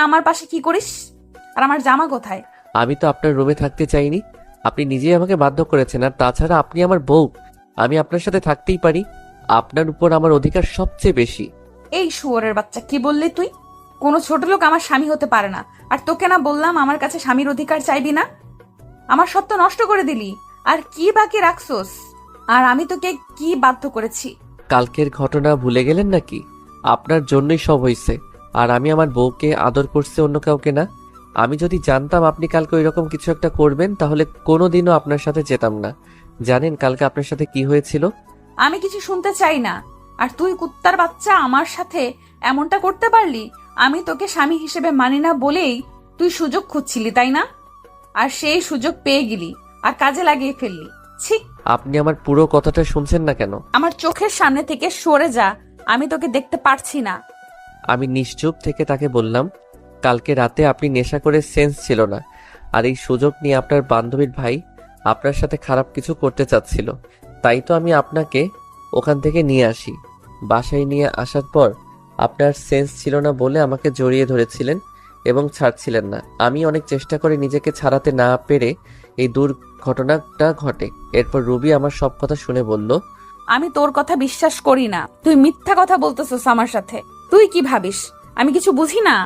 আমার পাশে কি করিস? আর আমার জামা কোথায়? আমি তো আপনার রুমে থাকতে চাইনি, আপনি নিজেই আমাকে বাধ্য করেছেন। আর তাছাড়া আপনি আমার বউ, আমি আপনার সাথে থাকতেই পারি। আপনার উপর আমার অধিকার সবচেয়ে বেশি। এই শুয়োরের বাচ্চা, কি বললি তুই? কোনো ছোট লোক আমার স্বামী হতে পারে না। আর তোকে না বললাম আমার কাছে স্বামীর অধিকার চাইবি না? আমার সব তো নষ্ট করে দিলি। আর কি বাকি রাখছোস? আর আমি তোকে কি বাধ্য করেছি? কালকের ঘটনা ভুলে গেলেন নাকি? আপনার জন্যই সব হয়েছে। আর আমি আমার বউকে আদর করছি, অন্য কাউকে না। আমি যদি জানতাম আপনি কালকে ওইরকম কিছু একটা করবেন, তাহলে কোনোদিনও আপনার সাথে যেতাম না। জানেন কালকে আপনার সাথে কি হয়েছিল? আমি কিছু শুনতে চাই না। আর তুই কুত্তার বাচ্চা আমার সাথে এমনটা করতে পারলি? আমি তোকে স্বামী হিসেবে মানি না বলেই তুই সুযোগ খুঁজছিলি, তাই না? আর সেই সুযোগ পেয়ে গেলি আর কাজে লাগিয়ে ফেললি। ছি! আপনি আমার পুরো কথাটা শুনছেন না কেন? আমার চোখের সামনে থেকে সরে যা, আমি তোকে দেখতে পারছি না। আমি নিশ্চুপ থেকে তাকে বললাম, কালকে রাতে আপনি নেশা করে সেন্স ছিল না। আর এই সুযোগ নিয়ে আপনার বান্ধবীর ভাই আপনার সাথে খারাপ কিছু করতে চাচ্ছিল। তাই তো আমি আপনাকে ওখান থেকে নিয়ে আসি। বাসায় নিয়ে আসার পর আপনার সেন্স ছিল না বলে আমাকে জড়িয়ে ধরেছিলেন এবং ছাড়ছিলেন না। আমি অনেক চেষ্টা করে নিজেকে ছাড়াতে না পেরে এই দুর্ঘটনাটা ঘটে। এরপর রুবি আমার সব কথা শুনে বলল, আমি তোর কথা বিশ্বাস করি না। তুই মিথ্যা কথা বলতেছিস আমার সাথে। তুই কি ভাবিস আমি কিছু বুঝি না?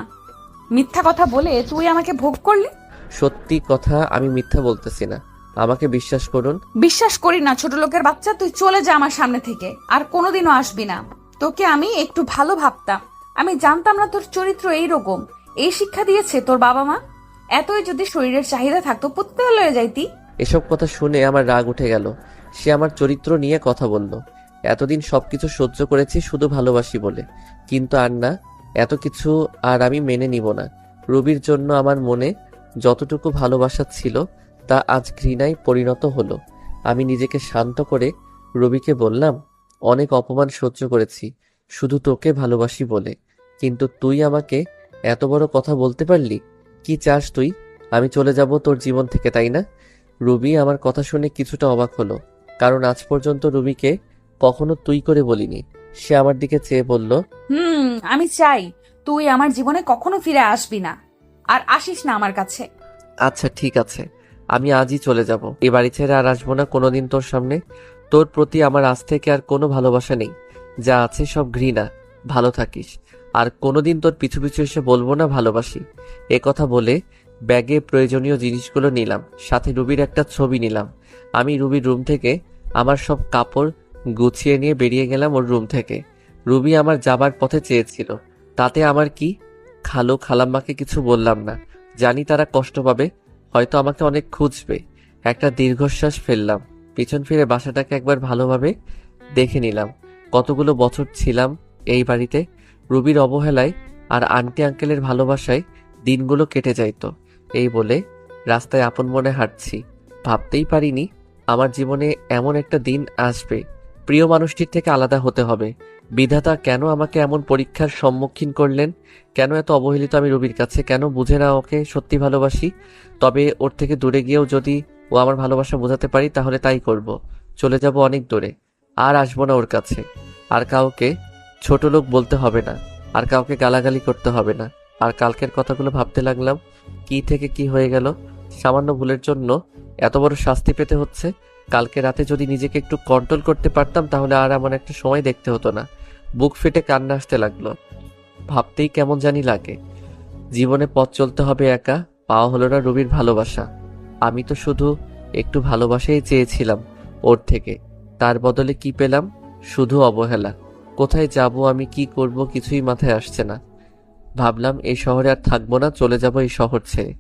মিথ্যা কথা বলে তুই আমাকে ভোগ করলি। সত্যি কথা, আমি মিথ্যা বলতেছি না, আমাকে বিশ্বাস করুন। বিশ্বাস করি না ছোট লোকের বাচ্চা। তুই চলে যা আমার সামনে থেকে, আর কোনোদিনও আসবি না। তোকে আমি একটু ভালো ভাবতাম। আমি জানতাম না তোর চরিত্র এইরকম। এই শিক্ষা দিয়েছে তোর বাবা মা। এতই যদি শরীরের চাহিদা থাকতো পুত্তে লয়ে যাইতি। এসব কথা শুনে আমার রাগ উঠে গেল। সে আমার চরিত্র নিয়ে কথা বলল। এতদিন সবকিছু সহ্য করেছি শুধু ভালোবাসি বলে, কিন্তু আর না, এত কিছু আর আমি মেনে নিব না। রুবির জন্য আমার মনে যতটুকু ভালোবাসা ছিল তা আজ ঘৃণায় পরিণত হলো। আমি নিজেকে শান্ত করে রুবিকে বললাম, অনেক অপমান সহ্য করেছি শুধু তোকে ভালোবাসি বলে, কিন্তু তুই আমাকে এত বড় কথা বলতে পারলি? কি চাস তুই? আমি চলে যাব তোর জীবন থেকে, তাই না? রুবি আমার কথা শুনে কিছুটা অবাক হলো, কারণ আজ পর্যন্ত রুবিকে কখনো তুই করে বলিনি। সে আমার দিকে চেয়ে বলল, আমি চাই তুই আমার জীবনে কখনো ফিরে আসবি না, আর আসিস না আমার কাছে। আচ্ছা ঠিক আছে, আমি আজই চলে যাব। এ বাড়ি ছেড়ে আর আসবো না কোনোদিন তোর সামনে। তোর প্রতি আমার আজ থেকে আর কোনো ভালোবাসা নেই, যা আছে সব ঘৃণা। ভালো থাকিস। আর কোনোদিন তোর পিছু পিছু এসে বলবো না ভালোবাসি। এ কথা বলে ব্যাগে প্রয়োজনীয় জিনিসগুলো নিলাম, সাথে রুবির একটা ছবি নিলাম। আমি রুবির রুম থেকে আমার সব কাপড় গুছিয়ে নিয়ে বেরিয়ে গেলাম ওর রুম থেকে। রুবি আমার যাবার পথে চেয়েছিল, তাতে আমার কি? খালু খালাম্মাকে কিছু বললাম না, জানি তারা কষ্ট পাবে, হয়তো আমাকে অনেক খুঁজবে। একটা দীর্ঘশ্বাস ফেললাম, পিছন ফিরে বাসাটাকে একবার ভালোভাবে দেখে নিলাম। কতগুলো বছর ছিলাম এই বাড়িতে। রুবির অবহেলায় আর আন্টি আঙ্কেলের ভালোবাসায় দিনগুলো কেটে যাইতো। এই বলে রাস্তায় আপন মনে হাঁটছি। ভাবতেই পারিনি আমার জীবনে এমন একটা দিন আসবে। প্রিয় মানুষটির থেকে আলাদা হতে হবে। বিধাতা কেন আমাকে এমন পরীক্ষার সম্মুখীন করলেন? কেন এত অবহেলিত আমি রুবির কাছে? কেন বুঝে না ওকে সত্যি ভালোবাসি? তবে ওর থেকে দূরে গিয়েও যদি ও আমার ভালোবাসা বোঝাতে পারি তাহলে তাই করব। চলে যাব অনেক দূরে, আর আসবো না ওর কাছে। আর কাউকে ছোট লোক বলতে হবে না, আর কাউকে গালাগালি করতে হবে না। আর কালকের কথাগুলো ভাবতে লাগলাম, কি থেকে কি হয়ে গেল। সামান্য ভুলের জন্য এত বড় শাস্তি পেতে হচ্ছে। কালকে রাতে যদি নিজেকে একটু কন্ট্রোল করতে পারতাম তাহলে আর এমন একটা সময় দেখতে হতো না। বুক ফেটে কান্না আসতে লাগলো। ভাবতেই কেমন জানি লাগে। জীবনে পথ চলতে হবে একা, পাওয়া হলো না রুবির ভালোবাসা। আমি তো শুধু একটু ভালোবাসাই চেয়েছিলাম ওর থেকে, তার বদলে কি পেলাম? শুধু অবহেলা। কোথায় যাব, আমি কি করব, কিছুই মাথায় আসছে না। ভাবলাম এই শহরে আর থাকবো না, চলে যাব এই শহর ছেড়ে।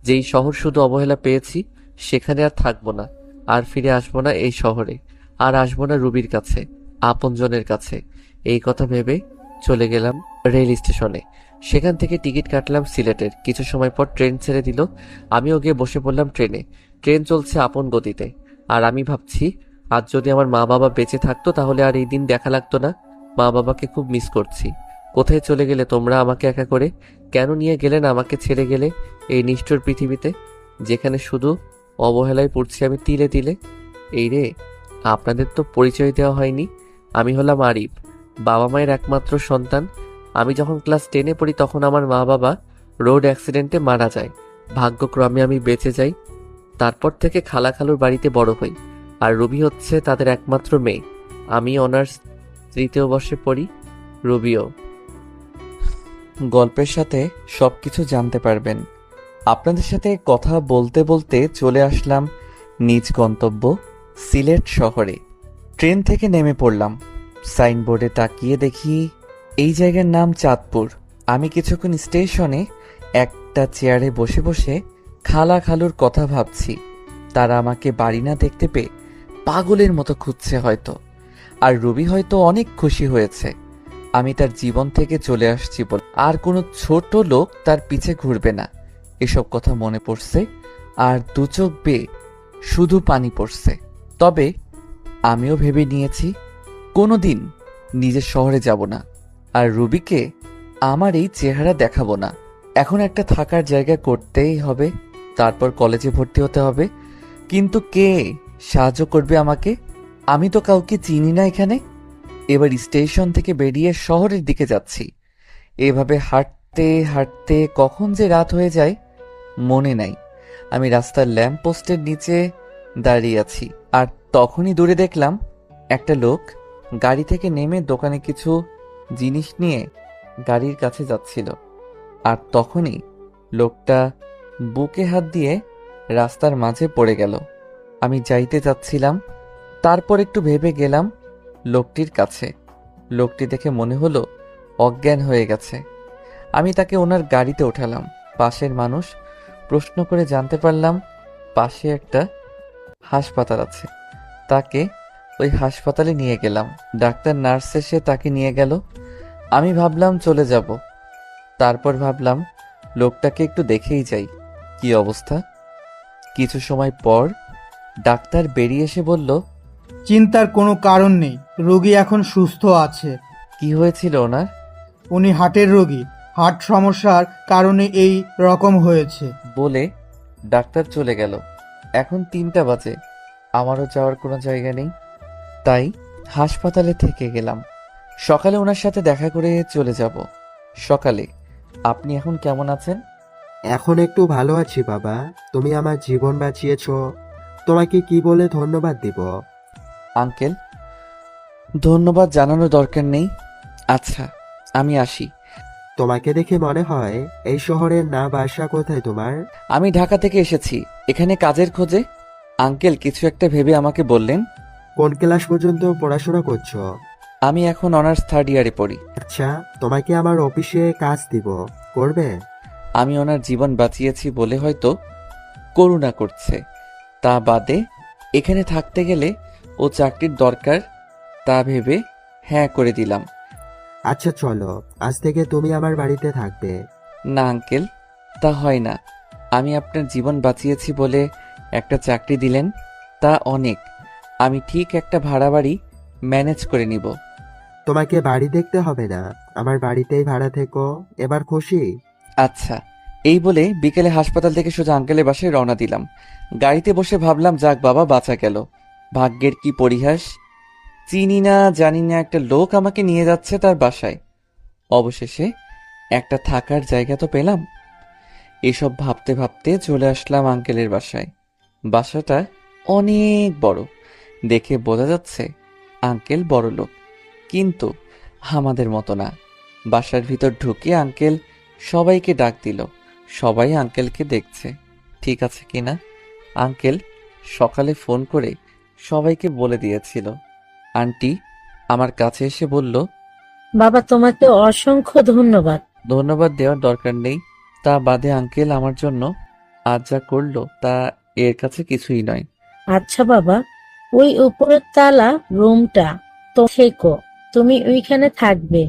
যেই শহর শুধু অবহেলা পেয়েছি সেখানে আর থাকবো না। আর ফিরে আসবো না এই শহরে, আর আসবো না রুবির কাছে, আপনজনের কাছে। এই কথা ভেবে চলে গেলাম রেল স্টেশনে। সেখান থেকে টিকিট কাটলাম সিলেটের। কিছু সময় পর ট্রেন ছেড়ে দিল। আমিও গিয়ে বসে পড়লাম ট্রেনে। ট্রেন চলছে আপন গতিতে। আর আমি ভাবছি, আজ যদি আমার মা বাবা বেঁচে থাকতো তাহলে আর এই দিন দেখা লাগতো না। মা বাবাকে খুব মিস করছি। কোথায় চলে গেলে তোমরা আমাকে একা করে? কেন নিয়ে গেলেন আমাকে ছেড়ে গেলে এই নিষ্ঠুর পৃথিবীতে, যেখানে শুধু অবহেলায় পড়ছি আমি তিলে তিলে? এই রে, আপনাদের তো পরিচয় দেওয়া হয়নি। আমি হলাম আরিফ, বাবা মায়ের একমাত্র সন্তান। আমি যখন ক্লাস 10-এ পড়ি তখন আমার মা বাবা রোড অ্যাক্সিডেন্টে মারা যায়। ভাগ্যক্রমে আমি বেঁচে যাই। তারপর থেকে খালা খালুর বাড়িতে বড় হই। আর রুবি হচ্ছে তাদের একমাত্র মেয়ে। আমি অনার্স 3য় বর্ষে পড়ি, রুবিও। গল্পের সাথে সবকিছু জানতে পারবেন। আপনাদের সাথে কথা বলতে বলতে চলে আসলাম নিজ গন্তব্য সিলেট শহরে। ট্রেন থেকে নেমে পড়লাম। সাইনবোর্ডে তাকিয়ে দেখি এই জায়গার নাম চাঁদপুর। আমি কিছুক্ষণ স্টেশনে একটা চেয়ারে বসে বসে খালা খালুর কথা ভাবছি। তারা আমাকে বাড়ি না দেখতে পেয়ে পাগলের মতো খুঁজছে হয়তো। আর রুবি হয়তো অনেক খুশি হয়েছে আমি তার জীবন থেকে চলে আসছি বলে। আর কোনো ছোট লোক তার পিছে ঘুরবে না, এসব কথা মনে পড়ছে। আর দু চোখ বেয়ে শুধু পানি পড়ছে। তবে আমিও ভেবে নিয়েছি কোনোদিন নিজের শহরে যাব না, আর রুবিকে আমার এই চেহারা দেখাবো না। এখন একটা থাকার জায়গা করতেই হবে, তারপর কলেজে ভর্তি হতে হবে। কিন্তু কে সাহায্য করবে আমাকে? আমি তো কাউকে চিনি না এখানে। এবার স্টেশন থেকে বেরিয়ে শহরের দিকে যাচ্ছি। এভাবে হাঁটতে হাঁটতে কখন যে রাত হয়ে যায় মনে নাই। আমি রাস্তার ল্যাম্প পোস্টের নিচে দাঁড়িয়ে আছি, আর তখনই দূরে দেখলাম একটা লোক গাড়ি থেকে নেমে দোকানে কিছু জিনিস নিয়ে গাড়ির কাছে যাচ্ছিল। আর তখনই লোকটা বুকে হাত দিয়ে রাস্তার মাঝে পড়ে গেল। আমি যাইতে যাচ্ছিলাম, তারপর একটু ভেবে গেলাম লোকটির কাছে। লোকটি দেখে মনে হলো অজ্ঞান হয়ে গেছে। আমি তাকে ওনার গাড়িতে ওঠালাম। পাশের মানুষ প্রশ্ন করে জানতে পারলাম পাশে একটা হাসপাতাল আছে। তাকে ওই হাসপাতালে নিয়ে গেলাম। ডাক্তার নার্স এসে তাকে নিয়ে গেল। আমি ভাবলাম চলে যাব, তারপর ভাবলাম লোকটাকে একটু দেখেই যাই কি অবস্থা। কিছু সময় পর ডাক্তার বেরিয়ে এসে বলল, চিন্তার কোনো কারণ নেই, রোগী এখন সুস্থ আছে। কি হয়েছিল ওনার? উনি হার্টের রোগী, হার্ট সমস্যার কারণে এই রকম হয়েছে। বলে ডাক্তার চলে গেল। এখন 3টা বাজে, আমারও যাওয়ার কোনো জায়গা নেই, তাই হাসপাতালে থেকে গেলাম। সকালে ওনার সাথে দেখা করে চলে যাব। সকালে আপনি এখন কেমন আছেন? এখন একটু ভালো আছি বাবা। তুমি আমার জীবন বাঁচিয়েছো, তোমাকে কি বলে ধন্যবাদ দিব? আঙ্কেল, ধন্যবাদ জানানোর দরকার নেই। আচ্ছা, আমি আসি। তোমাকে দেখে মনে হয় এই শহরের না বাসা কোথায় তোমার? আমি ঢাকা থেকে এসেছি এখানে কাজের খোঁজে। আঙ্কেল কিছু একটা ভেবে আমাকে বললেন, কোন ক্লাস পর্যন্ত পড়াশোনা করছো? আমি এখন অনার্স 3rd ইয়ারে পড়ি। আচ্ছা, তোমাকে আমার অফিসে কাজ দিব, করবে? আমি ওনার জীবন বাঁচিয়েছি বলে হয়তো করুণা করছে, তা বাদে এখানে থাকতে গেলে ও চাকরির দরকার, তা ভেবে হ্যাঁ করে দিলাম। আচ্ছা চলো, আজ থেকে তুমি আমার বাড়িতে থাকবে। না আঙ্কেল, তা হয় না। আমি আপনার জীবন বাঁচিয়েছি বলে একটা চাকরি দিলেন, তা অনেক। আমি ঠিক একটা ভাড়া বাড়ি ম্যানেজ করে নিব। তোমাকে বাড়ি দেখতে হবে না, আমার বাড়িতেই ভাড়া থেকো। এবার খুশি? আচ্ছা, এই বলে বিকেলে হাসপাতাল থেকে সোজা আঙ্কেলের বাসায় রওনা দিলাম। গাড়িতে বসে ভাবলাম, যাক বাবা, বাঁচা গেল। ভাগ্যের কি পরিহাস! চিনি না জানি না একটা লোক আমাকে নিয়ে যাচ্ছে তার বাসায়। অবশেষে একটা থাকার জায়গা তো পেলাম। এসব ভাবতে ভাবতে চলে আসলাম আঙ্কেলের বাসায়। বাসাটা অনেক বড়, দেখে বোঝা যাচ্ছে আঙ্কেল বড় লোক, কিন্তু আমাদের মতো না। বাসার ভিতর ঢুকে আঙ্কেল সবাইকে ডাক দিল। সবাই আঙ্কেলকে দেখছে ঠিক আছে কিনা। আঙ্কেল সকালে ফোন করে সবাইকে বলে দিয়েছিল। আন্টি আমার কাছে এসে বলল, বাবা, তোমাকে অসংখ্য ধন্যবাদ। ধন্যবাদ দেওয়ার দরকার নেই, তা বাদে আঙ্কেল আমার জন্য আজ যা করলো তা এর কাছে কিছুই নয়। আচ্ছা বাবা, ওই উপরের তালা রুমটা তো থেকো, তুমি ওইখানে থাকবে।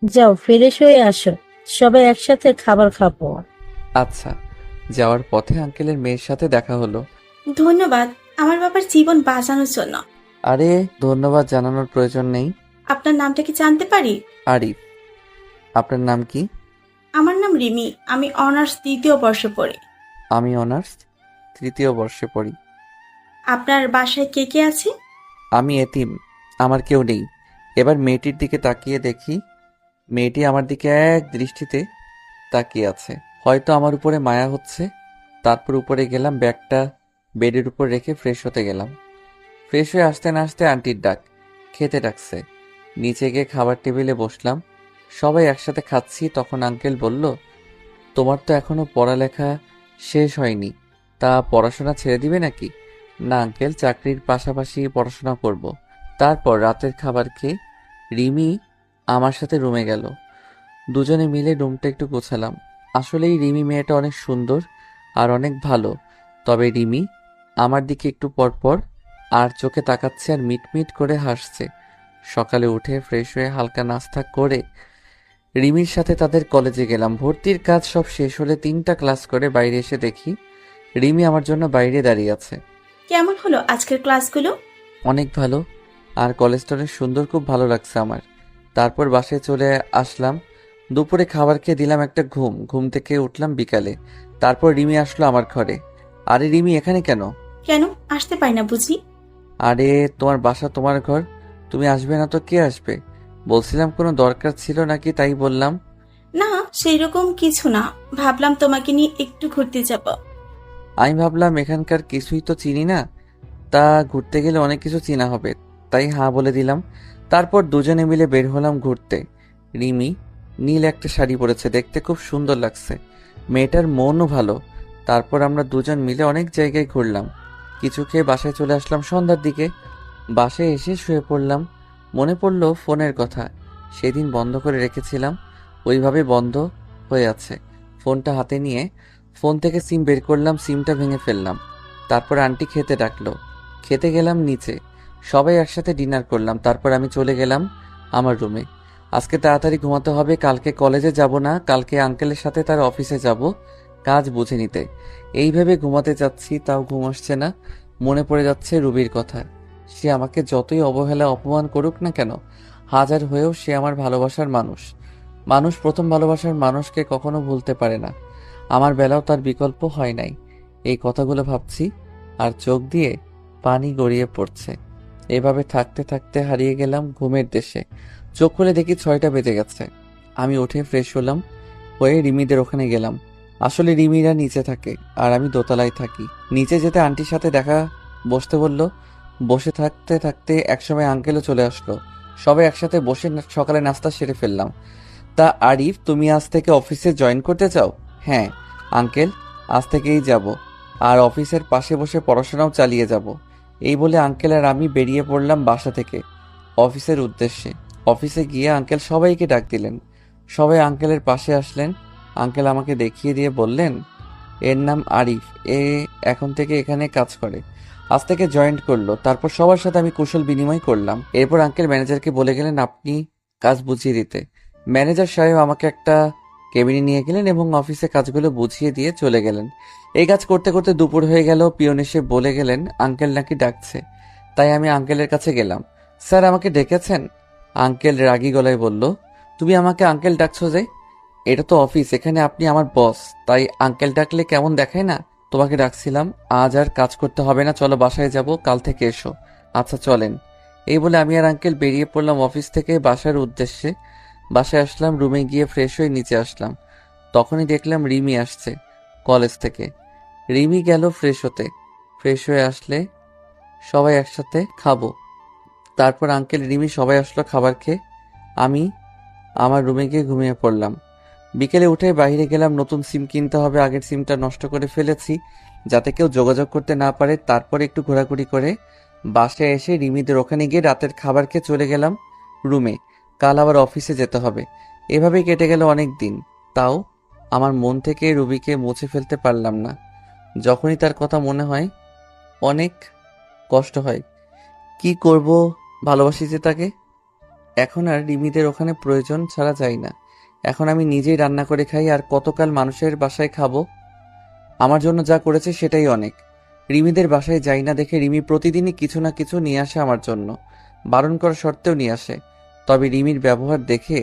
যাও, ফ্রেশ হয়ে আসো, সবাই একসাথে খাবার খাবো। আচ্ছা। যাওয়ার পথে আঙ্কেলের মেয়ের সাথে দেখা হলো। ধন্যবাদ আমার বাবার জীবন বাঁচানোর জন্য। আরে ধন্যবাদ জানানোর প্রয়োজন নেই। আপনার নামটা কি জানতে পারি? আরিফ। আপনার নাম কি? আমার নাম রিমি, আমি অনার্স 3য় বর্ষে পড়ি। আমি অনার্স 3য় বর্ষে পড়ি। আপনার বাসায় কে কে আছে? আমি এতিম, আমার কেউ নেই। এবার মেয়েটির দিকে তাকিয়ে দেখি মেয়েটি আমার দিকে এক দৃষ্টিতে তাকিয়ে আছে। হয়তো আমার উপরে মায়া হচ্ছে। তারপর উপরে গেলাম, ব্যাগটা বেডের উপর রেখে ফ্রেশ হতে গেলাম। ফ্রেশ হয়ে আসতে না আসতে আন্টির ডাক, খেতে ডাকছে। নিচে গিয়ে খাবার টেবিলে বসলাম, সবাই একসাথে খাচ্ছি। তখন আঙ্কেল বলল, তোমার তো এখনো পড়ালেখা শেষ হয়নি, তা পড়াশোনা ছেড়ে দিবে নাকি? না আঙ্কেল, চাকরির পাশাপাশি পড়াশোনা করব। তারপর রাতের খাবার খেয়ে রিমি আমার সাথে রুমে গেল। দুজনে মিলে রুমটা একটু গোছালাম। আসলেই রিমি মেয়েটা অনেক সুন্দর আর অনেক ভালো। তবে রিমি আমার দিকে একটু পরপর আর চোখে তাকাচ্ছে আর মিটমিট করে হাসছে। সকালে উঠে ফ্রেশ হয়ে হালকা নাস্তা করে রিমির সাথে তাদের কলেজে গেলাম। ভর্তির কাজ সব শেষ হলে 3টা ক্লাস করে বাইরে এসে দেখি রিমি আমার জন্য বাইরে দাঁড়িয়ে আছে। কেমন হলো আজকের ক্লাসগুলো? অনেক ভালো, আর কলেজটা অনেক সুন্দর, খুব ভালো লাগছে আমার। তারপর বাসায় চলে আসলাম। দুপুরে খাবার খেয়ে দিলাম একটা ঘুম থেকে উঠলাম বিকালে। তারপর রিমি আসলো আমার ঘরে। আরে রিমি, এখানে কেন? কেন আসতে পারি না বুঝি? আরে তোমার বাসা, তোমার ঘর, তুমি আসবে না তো কে আসবে? বলছিলাম কোনো দরকার ছিল নাকি, তাই বললাম। না, সেই রকম কিছু না, ভাবলাম তোমাকে নিয়ে একটু ঘুরতে যাব। আমি ভাবলাম এখানকার কিছুই তো চিনি না, তা ঘুরতে গেলে অনেক কিছু চিনা হবে, তাই হ্যাঁ বলে দিলাম। তারপর দুজনে মিলে বের হলাম ঘুরতে। রিমি নীল একটা শাড়ি পরেছে, দেখতে খুব সুন্দর লাগছে। মেয়েটার মনও ভালো। তারপর আমরা দুজন মিলে অনেক জায়গায় ঘুরলাম। কিছু খেয়ে বাসায় চলে আসলাম সন্ধ্যার দিকে। বাসায় এসে শুয়ে পড়লাম। মনে পড়লো ফোনের কথা, সেদিন বন্ধ করে রেখেছিলাম, ওইভাবে বন্ধ হয়ে আছে। ফোনটা হাতে নিয়ে ফোন থেকে সিম বের করলাম, সিমটা ভেঙে ফেললাম। তারপর আন্টি খেতে ডাকলো, খেতে গেলাম নিচে। সবাই একসাথে ডিনার করলাম। তারপর আমি চলে গেলাম আমার রুমে। আজকে তাড়াতাড়ি ঘুমাতে হবে, কালকে কলেজে যাব না, কালকে আঙ্কেলের সাথে তার অফিসে যাব কাজ বুঝে নিতে। এইভাবে ঘুমাতে যাচ্ছি, তাও ঘুম আসছে না। মনে পড়ে যাচ্ছে রুবির কথা। সে আমাকে যতই অবহেলা অপমান করুক না কেন, হাজার হয়েও সে আমার ভালোবাসার মানুষ। মানুষ প্রথম ভালোবাসার মানুষকে কখনো ভুলতে পারে না। আমার বেলাও তার বিকল্প হয় নাই। এই কথাগুলো ভাবছি আর চোখ দিয়ে পানি গড়িয়ে পড়ছে। এভাবে থাকতে থাকতে হারিয়ে গেলাম ঘুমের দেশে। চোখ খুলে দেখি 6টা বেজে গেছে। আমি উঠে ফ্রেশ হলাম, হয়ে রিমিদের ওখানে গেলাম। আসলে রিমিরা নিচে থাকে আর আমি দোতলায় থাকি। নিচে যেতে আন্টির সাথে দেখা, বসতে বলল। বসে থাকতে থাকতে একসময় আঙ্কেলও চলে আসলো। সবাই একসাথে বসে সকালে নাস্তা সেরে ফেললাম। তা আরিফ, তুমি আজ থেকে অফিসে জয়েন করতে চাও? হ্যাঁ আঙ্কেল, আজ থেকেই যাব, আর অফিসের পাশে বসে পড়াশোনাও চালিয়ে যাব। এই বলে আঙ্কেল আর আমি বেরিয়ে পড়লাম বাসা থেকে অফিসের উদ্দেশ্যে। অফিসে গিয়ে আঙ্কেল সবাইকে ডাক দিলেন। সবাই আঙ্কেলের পাশে আসলেন। আঙ্কেল আমাকে দেখিয়ে দিয়ে বললেন, এর নাম আরিফ, এ এখন থেকে এখানে কাজ করে, আজ থেকে জয়েন্ট করলো। তারপর সবার সাথে আমি কুশল বিনিময় করলাম। এরপর আঙ্কেল ম্যানেজারকে বলে গেলেন আপনি কাজ বুঝিয়ে দিতে। ম্যানেজার সাহেব আমাকে একটা কেবিনে নিয়ে গেলেন এবং অফিসে কাজগুলো বুঝিয়ে দিয়ে চলে গেলেন। এই কাজ করতে করতে দুপুর হয়ে গেল। পিয়ন এসে বলে গেলেন আঙ্কেল নাকি ডাকছে। তাই আমি আঙ্কেলের কাছে গেলাম। স্যার আমাকে ডেকেছেন? আঙ্কেল রাগী গলায় বলল, তুমি আমাকে আঙ্কেল ডাকছো যে? এটা তো অফিস, এখানে আপনি আমার বস, তাই আঙ্কেল ডাকলে কেমন দেখায় না? তোমাকে ডাকছিলাম, আজ আর কাজ করতে হবে না, চলো বাসায় যাব, কাল থেকে এসো। আচ্ছা চলেন। এই বলে আমি আর আঙ্কেল বেরিয়ে পড়লাম অফিস থেকে বাসার উদ্দেশ্যে। বাসায় আসলাম, রুমে গিয়ে ফ্রেশ হয়ে নিচে আসলাম। তখনই দেখলাম রিমি আসছে কলেজ থেকে। রিমি গেল ফ্রেশ হতে। ফ্রেশ হয়ে আসলে সবাই একসাথে খাবো। তারপর আঙ্কেল, রিমি সবাই আসলো খাবার খেয়ে। আমি আমার রুমে গিয়ে ঘুমিয়ে পড়লাম। বিকেলে উঠে বাইরে গেলাম, নতুন সিম কিনতে হবে, আগের সিমটা নষ্ট করে ফেলেছি যাতে কেউ যোগাযোগ করতে না পারে। তারপর একটু ঘোরাঘুরি করে বাসায় এসে রিমিদের ওখানে গিয়ে রাতের খাবার খেয়ে চলে গেলাম রুমে। কাল আবার অফিসে যেতে হবে। এভাবেই কেটে গেল অনেক দিন। তাও আমার মন থেকে রুবিকে মুছে ফেলতে পারলাম না। যখনই তার কথা মনে হয় অনেক কষ্ট হয়। কি করব, ভালোবাসি যে তাকে। এখন আর রিমিদের ওখানে প্রয়োজন ছাড়া যাই না। এখন আমি নিজেই রান্না করে খাই, আর কতকাল মানুষের বাসায় খাবো। আমার জন্য যা করেছে সেটাই অনেক। রিমিদের বাসায় যাই না দেখে রিমি প্রতিদিনই কিছু না কিছু নিয়ে আসে আমার জন্য, বারণ করা সত্ত্বেও নিয়ে আসে। তবে রিমির ব্যবহার দেখে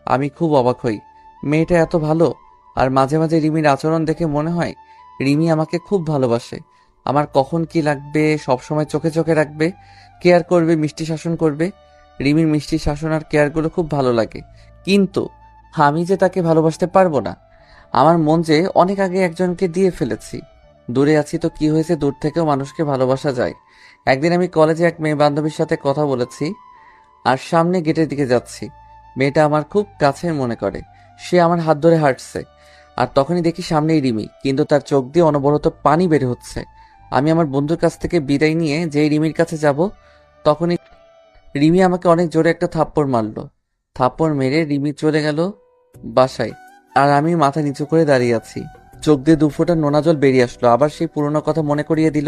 আমি খুব অবাক হই। মেয়েটা এত ভালো, আর মাঝে মাঝে রিমির আচরণ দেখে মনে হয় রিমি আমাকে খুব ভালোবাসে। আমার কখন কি লাগবে সবসময় চোখে চোখে রাখবে, কেয়ার করবে, মিষ্টি শাসন করবে। রিমির মিষ্টি শাসন আর কেয়ারগুলো খুব ভালো লাগে। কিন্তু আমি যে তাকে ভালোবাসতে পারবো না। আমার মন যে অনেক আগে একজনকে দিয়ে ফেলেছি। দূরে আছি তো কি হয়েছে, দূর থেকেও মানুষকে ভালোবাসা যায়। একদিন আমি কলেজে এক মেয়ে বান্ধবীর সাথে কথা বলেছি আর সামনে গেটের দিকে যাচ্ছি। মেয়েটা আমার খুব কাছের মনে করে, সে আমার হাত ধরে হাঁটছে আর তখনই দেখি সামনেই রিমি, কিন্তু তার চোখ দিয়ে অনবরত পানি বের হচ্ছে। আমি আমার বন্ধুর কাছ থেকে বিদায় নিয়ে যেই রিমির কাছে যাব তখনই রিমি আমাকে অনেক জোরে একটা থাপ্পড় মারলো। থাপ্পড় মেরে রিমি চলে গেল বাসায়, আর আমি মাথা নিচু করে দাঁড়িয়ে আছি। চোখ দিয়ে 2 ফোঁটা নোনা জল বেরিয়ে আসলো। আবার সেই পুরনো কথা মনে করিয়ে দিল।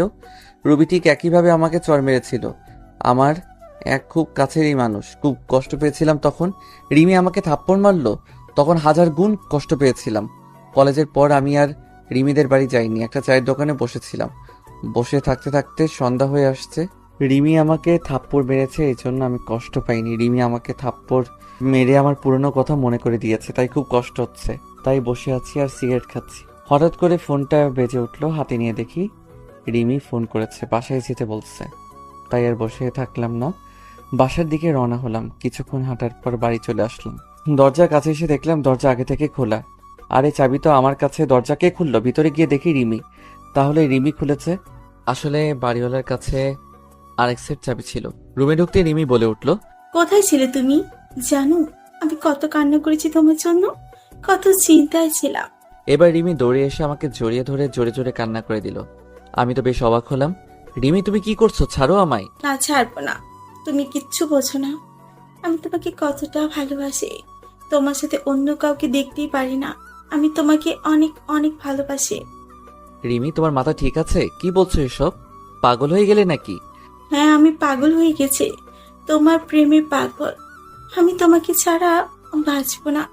রুবি ঠিক একইভাবে আমাকে চড় মেরেছিল। আমার এক খুব কাছেরই মানুষ, খুব কষ্ট পেয়েছিলাম তখন। রিমি আমাকে থাপ্পড় মারলো, তখন 1000 গুণ কষ্ট পেয়েছিলাম। কলেজের পর আমি আর রিমিদের বাড়ি যাইনি, একটা চায়ের দোকানে বসেছিলাম। বসে থাকতে থাকতে সন্ধ্যা হয়ে আসছে। রিমি আমাকে থাপ্পড় মেরেছে, এই জন্য আমি কষ্ট পাইনি। রিমি আমাকে থাপ্পড় মেরে আমার পুরনো কথা মনে করে দিয়েছে, তাই খুব কষ্ট হচ্ছে। তাই বসে আছি আর সিগারেট খাচ্ছি। হঠাৎ করে ফোনটা বেজে উঠলো, হাতে নিয়ে দেখি রিমি ফোন করেছে, বাসায় যেতে বলছে। তাই আর বসে থাকলাম না, বাসার দিকে রওনা হলাম। কিছুক্ষণ হাঁটার পর বাড়ি চলে আসলাম। দরজার কাছে এসে দেখলাম দরজা আগে থেকে খোলা। আরে চাবি তো আমার কাছে, দরজা কে খুললো? ভিতরে গিয়ে দেখি রিমি। তাহলে রিমি খুলেছে। আসলে বাড়িওয়ালার কাছে আরেক সেট চাবি ছিল। রুমে ঢুকতে রিমি বলে উঠলো, কোথায় ছিলে তুমি? জানো আমি কত কান্না করেছি তোমার জন্য, কত চিন্তায় ছিলাম। এবার রিমি দৌড়ে এসে আমাকে জড়িয়ে ধরে জোরে জোরে কান্না করে দিল। আমি তো বেশ অবাক হলাম। রিমি, তুমি কি করছো? ছাড়ো আমায়। না, ছাড়বো না। তুমি কিচ্ছু বোঝো না, আমি তোমাকে কতটা ভালোবাসি। তোমার সাথে অন্য কাউকে দেখতেই পারি না। আমি তোমাকে অনেক অনেক ভালোবাসি। রিমি, তোমার মাথা ঠিক আছে? কি বলছো এসব? পাগল হয়ে গেলে নাকি? হ্যাঁ, আমি পাগল হয়ে গেছি, তোমার প্রেমে পাগল। আমি তোমাকে ছাড়া বাঁচবো না।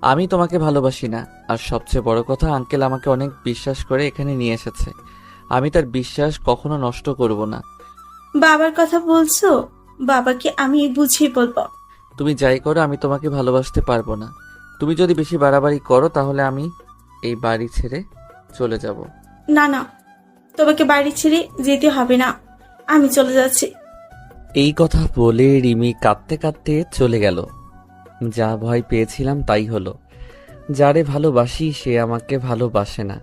আমি তোমাকে ভালোবাসি না। আর সবচেয়ে বড় কথা, আঙ্কেল আমাকে অনেক বিশ্বাস করে এখানে নিয়ে এসেছে। আমি তার বিশ্বাস কখনো নষ্ট করব না। বাবার কথা বলছো? বাবাকে আমি বুঝিয়ে বলবো। তুমি যাই করো, আমি তোমাকে ভালোবাসতে পারবো না। তুমি যদি বেশি বাড়াবাড়ি করো তাহলে আমি এই বাড়ি ছেড়ে চলে যাব। না না, তোমাকে বাড়ি ছেড়ে যেতে হবে না, আমি চলে যাচ্ছি। এই কথা বলে রিমি কাঁদতে কাঁদতে চলে গেল। যা ভয় পেয়েছিলাম তাই হলো। যারে ভালোবাসি সে আমাকে ভালোবাসে না,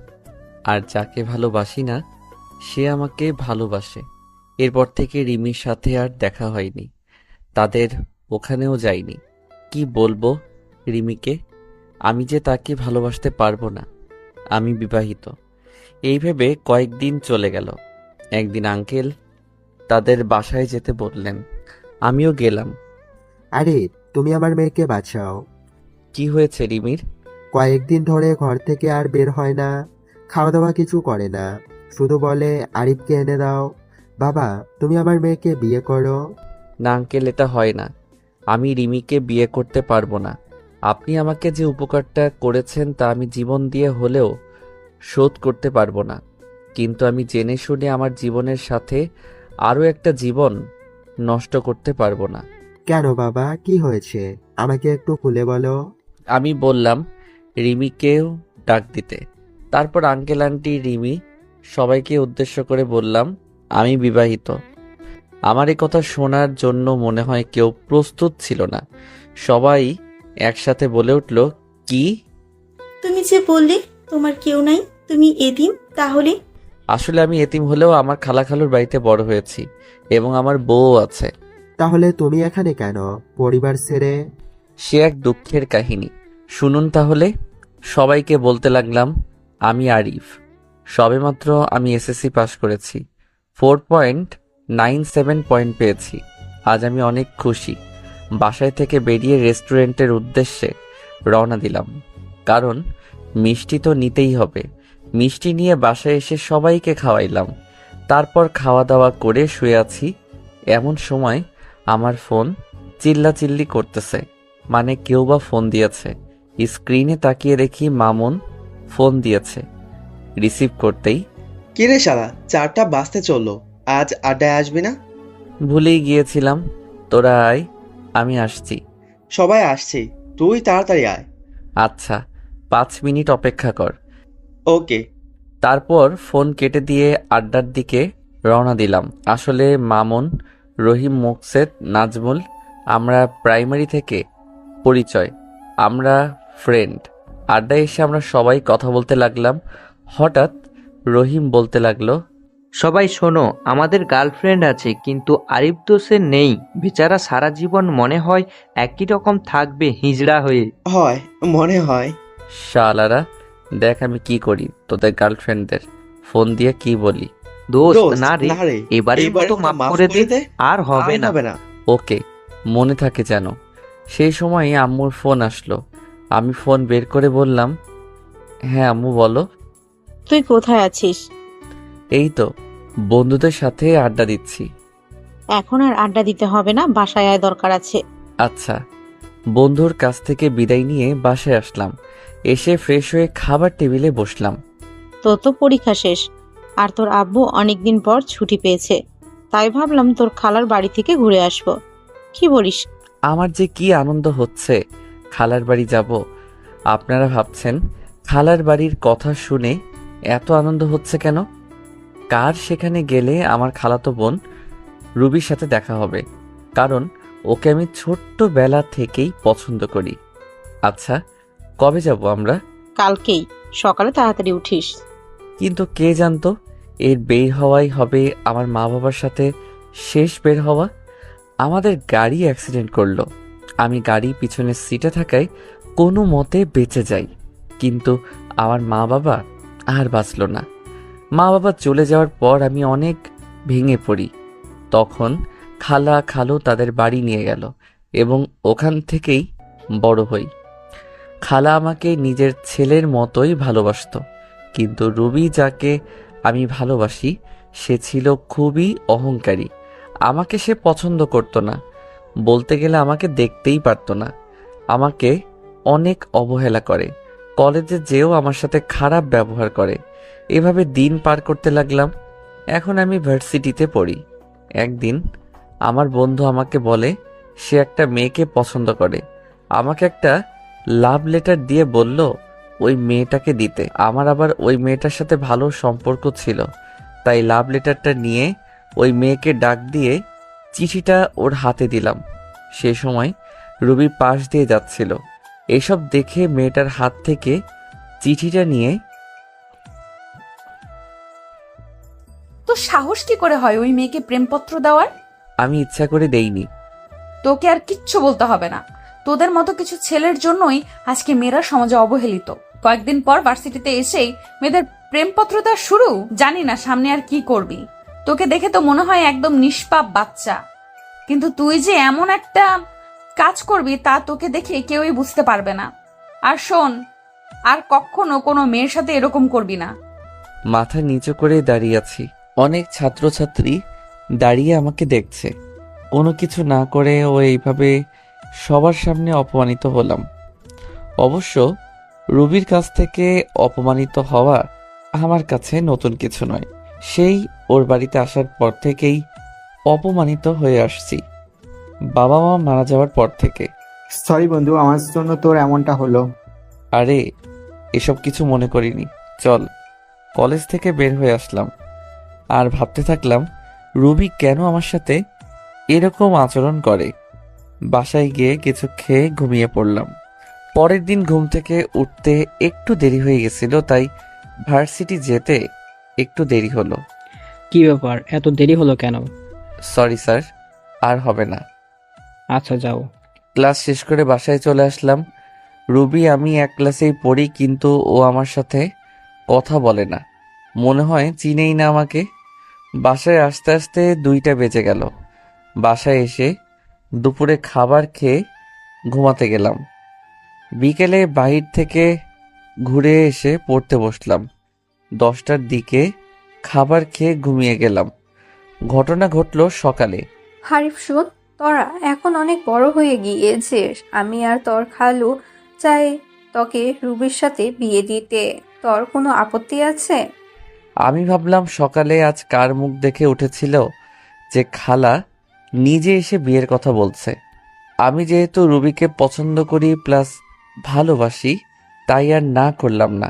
আর যাকে ভালোবাসি না সে আমাকে ভালোবাসে। এরপর থেকে রিমির সাথে আর দেখা হয়নি, তাদের ওখানেও যাইনি। কি বলবো রিমিকে? আমি যে তাকে ভালোবাসতে পারবো না। আমি বিবাহিত। এই ভেবে কয়েকদিন চলে গেল। একদিন আঙ্কেল তাদের বাসায় যেতে বললেন, আমিও গেলাম। আরে তুমি আমার মেয়েকে বাঁচাও। কি হয়েছে রিমির? কয়েকদিন ধরে ঘর থেকে আর বের হয় না, খাওয়া দাওয়া কিছু করে না, শুধু বলে আরিফকে এনে দাও। বাবা, তুমি আমার মেয়েকে বিয়ে করো। না আঙ্কেল, এটা হয় না। আমি রিমিকে বিয়ে করতে পারবো না। আপনি আমাকে যে উপকারটা করেছেন তা আমি জীবন দিয়ে হলেও শোধ করতে পারবো না। কিন্তু আমি জেনে শুনে আমার জীবনের সাথে আরও একটা জীবন নষ্ট করতে পারবো না। কেন বাবা, কি হয়েছে? আমাকে একটু খুলে বলো। আমি বললাম রিমিকেও ডাক দিতে। তারপর আঙ্কেল আন্টি রিমি সবাইকে উদ্দেশ্য করে বললাম, আমি বিবাহিত। আমার এই কথা শোনার জন্য মনে হয় কেউ প্রস্তুত ছিল না। সবাই একসাথে বলে উঠল, কি? তুমি যে বললে তোমার কেউ নাই, তুমি এতিম, তাহলে? আসলে আমি এতিম হলেও আমার খালাখালুর বাড়িতে বড় হয়েছি এবং আমার বউ আছে। তাহলে তুমি এখানে কেন, পরিবার ছেড়ে? সে এক দুঃখের কাহিনী, শুনুন তাহলে। সবাইকে বলতে লাগলাম, আমি আরিফ। সবেমাত্র আমি এসএসসি পাশ করেছি, 4.97 পয়েন্ট পেয়েছি। আজ আমি অনেক খুশি। বাসায় থেকে বেরিয়ে রেস্টুরেন্টের উদ্দেশ্যে রওনা দিলাম, কারণ মিষ্টি তো নিতেই হবে। মিষ্টি নিয়ে বাসায় এসে সবাইকে খাওয়াইলাম। তারপর খাওয়া দাওয়া করে শুয়ে আছি। এমন সময় আমার ফোন চিল্লাচিল্লি করতেছে, মানে কেউ বা ফোন দিয়েছে। স্ক্রিনে তাকিয়ে দেখি মামুন ফোন দিয়েছে। রিসিভ করতেই, কিরে শালা, 4টা বাজতে চললো, আজ আড্ডায় আসবি না? ভুলেই গিয়েছিলাম। তোরা আয়, আমি আসছি। সবাই আসছে, তুই তাড়াতাড়ি আয়। আচ্ছা, 5 মিনিট অপেক্ষা কর। ওকে। তারপর ফোন কেটে দিয়ে আড্ডার দিকে রওনা দিলাম। আসলে মামুন, রহিম, মোকসেদ, নাজমুল, আমরা প্রাইমারি থেকে পরিচয়, আমরা ফ্রেন্ড। আড্ডায় এসে আমরা সবাই কথা বলতে লাগলাম। হঠাৎ রহিম বলতে লাগলো, সবাই শোনো, আমাদের গার্লফ্রেন্ড আছে, কিন্তু আরিফ তো সে নেই। বেচারা সারা জীবন মনে হয় একই রকম থাকবে হিজড়া হয়ে। হয়, মনে হয়। শালারা, দেখ আমি কি করি তোদের গার্লফ্রেন্ডদের, ফোন দিয়ে কি বলি। দোস্ত দোস্ত, না রে, না রে, এবারের মতো মাফ করে দে, আর হবে না। ওকে, মনে থাকে যেন। সেই সময় আম্মুর ফোন আসলো। আমি ফোন বের করে বললাম, হ্যাঁ আম্মু বলো। তুই কোথায় আছিস? এই তো বন্ধুদের সাথে আড্ডা দিচ্ছি। এখন আর আড্ডা দিতে হবে না, বাসায় আয়, দরকার আছে। আচ্ছা। বন্ধুর কাছ থেকে বিদায় নিয়ে বাসায় আসলাম। এসে ফ্রেশ হয়ে খাবার টেবিলে বসলাম। তোর তো পরীক্ষা শেষ, আর তোর আব্বু অনেকদিন পর ছুটি পেয়েছে, তাই ভাবলাম তোর খালার বাড়ি থেকে ঘুরে আসবো। কি বলিস? আমার যে কি আনন্দ হচ্ছে, খালার বাড়ি যাব। আপনারা ভাবছেন খালার বাড়ির কথা শুনে এত আনন্দ হচ্ছে কেন? কার সেখানে গেলে আমার খালাতো বোন রুবির সাথে দেখা হবে, কারণ ওকে আমি ছোট্টবেলা থেকেই পছন্দ করি। আচ্ছা, কবে যাব আমরা? কালকেই সকালে তাড়াতাড়ি উঠিস। কিন্তু কে জানতো এর বের হওয়াই হবে আমার মা বাবার সাথে শেষ বের হওয়া। আমাদের গাড়ি অ্যাক্সিডেন্ট করলো। আমি গাড়ি পিছনের সিটে থাকায় কোনো মতে বেঁচে যাই, কিন্তু আমার মা বাবা আর বাঁচল না। মা বাবা চলে যাওয়ার পর আমি অনেক ভেঙে পড়ি। তখন খালা খালু তাদের বাড়ি নিয়ে গেল এবং ওখান থেকেই বড় হই। খালা আমাকে নিজের ছেলের মতোই ভালোবাসতো, কিন্তু রুবি যাকে আমি ভালোবাসি সে ছিল খুবই অহংকারী। আমাকে সে পছন্দ করতো না, বলতে গেলে আমাকে দেখতেই পারতো না। আমাকে অনেক অবহেলা করে, কলেজে যেও আমার সাথে খারাপ ব্যবহার করে। এভাবে দিন পার করতে লাগলাম। এখন আমি ভার্সিটিতে পড়ি। একদিন আমার বন্ধু আমাকে বলে সে একটা মেয়েকে পছন্দ করে। আমাকে একটা লাভ লেটার দিয়ে বলল ওই মেয়েটাকে দিতে। আমার আবার ওই মেয়েটার সাথে ভালো সম্পর্ক ছিল, তাই লাভ লেটারটা নিয়ে ওই মেয়েকে ডাক দিয়ে চিঠিটা ওর হাতে দিলাম। সে সময় রুবি পাশ দিয়ে যাচ্ছিল। এসব দেখে মেয়েটার হাত থেকে চিঠিটা নিয়ে, তো সাহস কি করে হয় ওই মেয়েকে প্রেমপত্র দেওয়ার? আমি ইচ্ছা করে দেইনি। তোকে আর কিচ্ছু বলতে হবে না। তোদের মতো কিছু ছেলের জন্যই আজকে মেয়েরা সমাজে অবহেলিত। কয়েকদিন পর ভার্সিটিতে এসেই মেয়েদের প্রেমপত্র দেওয়া শুরু। জানি না সামনে আর কি করবি। তোকে দেখে তো মনে হয় একদম নিষ্পাপ বাচ্চা, কিন্তু তুই যে এমন একটা কাজ করবি তা তোকে দেখে কেউই বুঝতে পারবে না। আর শোন, আর কখনো কোনো মেয়ের সাথে এরকম করবি না। মাথা নিচু করে দাঁড়িয়ে আছি। অনেক ছাত্রছাত্রী দাঁড়িয়ে আমাকে দেখছে। কোনো কিছু না করে ও এইভাবে সবার সামনে অপমানিত হলাম। অবশ্য রুবির কাছ থেকে অপমানিত হওয়া আমার কাছে নতুন কিছু নয়। সেই ওর বাড়িতে আসার পর থেকেই অপমানিত হয়ে আসছি, বাবা মা মারা যাওয়ার পর থেকে। সরি বন্ধু, আমার জন্য তোর এমনটা হলো। আরে এসব কিছু মনে করিনি। চল। কলেজ থেকে বের হয়ে আসলাম আর ভাবতে থাকলাম রুবি কেন আমার সাথে এরকম আচরণ করে। বাসায় গিয়ে কিছু খেয়ে ঘুমিয়ে পড়লাম। পরের দিন ঘুম থেকে উঠতে একটু দেরি হয়ে গেছিল, তাই ভার্সিটি যেতে একটু দেরি হলো। কি ব্যাপার, এত দেরি হলো কেন? সরি স্যার, আর হবে না। আচ্ছা যাও। ক্লাস শেষ করে বাসায় চলে আসলাম। রুবি আমি এক ক্লাসেই পড়ি, কিন্তু ও আমার সাথে কথা বলে না, মনে হয় চিনেই না আমাকে। বাসায় আসতে আসতে 2টা বেজে গেল। বাসায় এসে দুপুরে খাবার খেয়ে ঘুমাতে গেলাম। বিকেলে বাহির থেকে ঘুরে এসে পড়তে বসলাম। 10টার দিকে খাবার খেয়ে ঘুমিয়ে গেলাম। ঘটনা ঘটলো সকালে। হারিফ শোন, তোরা এখন অনেক বড় হয়ে গিয়েছিস। আমি আর তোর খালু চাই তোকে রুবির সাথে বিয়ে দিতে। তোর কোনো আপত্তি আছে? আমি ভাবলাম সকালে আজ কার মুখ দেখে উঠেছিল যে খালা নিজে এসে বিয়ের কথা বলছে। আমি যেহেতু রুবিকে পছন্দ করি প্লাস ভালোবাসি, তাই আর না করলাম না।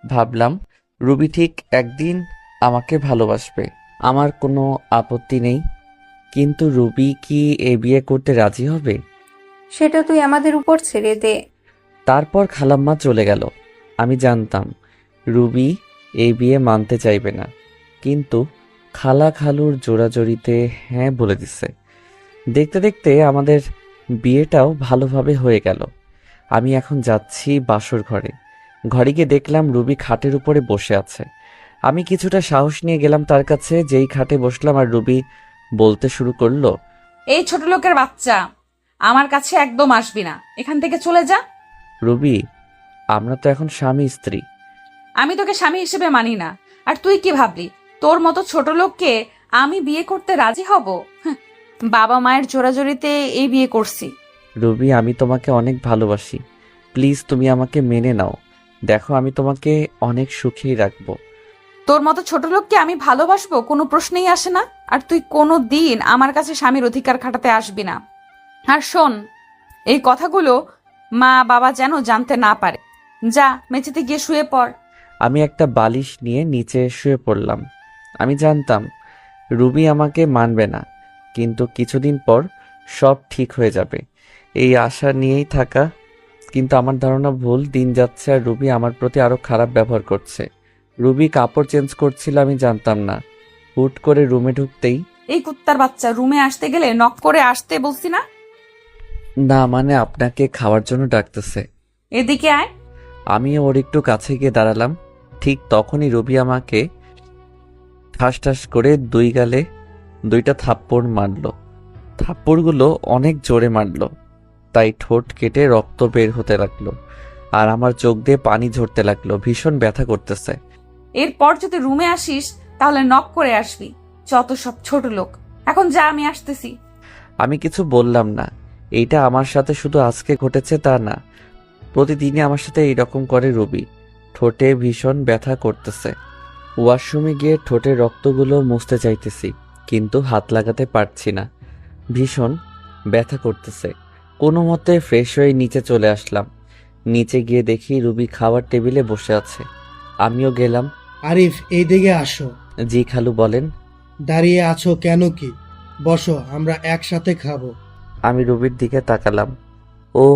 ভাবলাম রুবি ঠিক একদিন আমাকে ভালোবাসবে, আমার কোনো আপত্তি নেই। কিন্তু রুবি কি এ বিয়ে করতে রাজি হবে? সেটা তুই আমাদের উপর ছেড়ে দে। তারপর খালাম্মা চলে গেল। আমি জানতাম রুবি এই বিয়ে মানতে চাইবে না, কিন্তু খালা খালুর জোড়াজড়িতে হ্যাঁ বলে দিছে। দেখতে দেখতে আমাদের বিয়েটাও ভালোভাবে হয়ে গেল। আমি এখন যাচ্ছি বাসর ঘরে। ঘরে গিয়ে দেখলাম রুবি খাটের উপরে বসে আছে। আমি কিছুটা সাহস নিয়ে গেলাম তার কাছে। যেই খাটে বসলাম আর রুবি বলতে শুরু করলো, এই ছোট লোকের বাচ্চা, আমার কাছে একদম আসবি না, এখান থেকে চলে যা। রুবি, আমরা তো এখন স্বামী স্ত্রী। আমি তোকে স্বামী হিসেবে মানি না। আর তুই কি ভাবলি তোর মতো ছোট লোককে আমি বিয়ে করতে রাজি হব? হ্যাঁ, বাবা মায়ের জোরাজোরিতে এই বিয়ে করছি। রুবি, আমি তোমাকে অনেক ভালোবাসি, প্লিজ তুমি আমাকে মেনে নাও। দেখো, আমি তোমাকে অনেক সুখেই রাখবো। তোর মতো ছোট লোককে আমি ভালোবাসবো কোনো প্রশ্নেই আসে না। আর তুই কোনো দিন আমার কাছে স্বামীর অধিকার খাটাতে আসবি না। আর শোন, এই কথাগুলো মা বাবা যেন জানতে না পারে। যা, মেঝেতে গিয়ে শুয়ে পড়। আমি একটা বালিশ নিয়ে নিচে শুয়ে পড়লাম। আমি জানতাম রুবি আমাকে মানবে না, কিন্তু কিছুদিন পর সব ঠিক হয়ে যাবে এই আশা নিয়েই থাকা। কিন্তু আমার ধারণা ভুল। দিন যাচ্ছে আর রুবি আমার প্রতি আরো খারাপ ব্যবহার করছে। রুবি কাপড় চেঞ্জ করছিল, আমি জানতাম না। হুট করে রুমে ঢুকতেই, এই কুত্তার বাচ্চা, রুমে আসতে গেলে নক করে আসতে বলছি না? না মানে আপনাকে খাওয়ার জন্য ডাকতেছে। এদিকে আয়। আমি ওর একটু কাছে গিয়ে দাঁড়ালাম। ঠিক তখনই রুবি আমাকে ঠাস ঠাস করে দুই গালে দুইটা থাপ্পড় মারলো। থাপ্পড়গুলো অনেক জোরে মারলো, তাই ঠোঁট কেটে রক্ত বের হতে লাগলো আর আমার চোখ দিয়ে পানি ঝরতে লাগলো। ভীষণ ব্যথা করতেছে। এরপর যদি রুমে আসিস তাহলে নক করে আসবি। যত সব ছোট লোক। এখন যা, আমি আসতেছি। আমি কিছু বললাম না। এইটা আমার সাথে শুধু আজকে ঘটেছে তা না, প্রতিদিনই আমার সাথে এইরকম করে রুবি। ঠোঁটে ভীষণ ব্যথা করতেছে। ওয়াশরুমে গিয়ে ঠোঁটের রক্তগুলো মুছতে চাইতেছি, কিন্তু হাত লাগাতে পারছি না। ভীষণ ব্যথা করতেছে। কোনো মতে ফ্রেশ হয়ে নিচে চলে আসলাম। নিচে গিয়ে দেখি রুবি খাওয়ার টেবিলে বসে আছে। আমিও গেলাম। আরিফ, এই দিকে আসো। জি খালু, বলেন। দাঁড়িয়ে আছো কেন? কি বসো, আমরা একসাথে খাবো। আমি রুবির দিকে তাকালাম। ও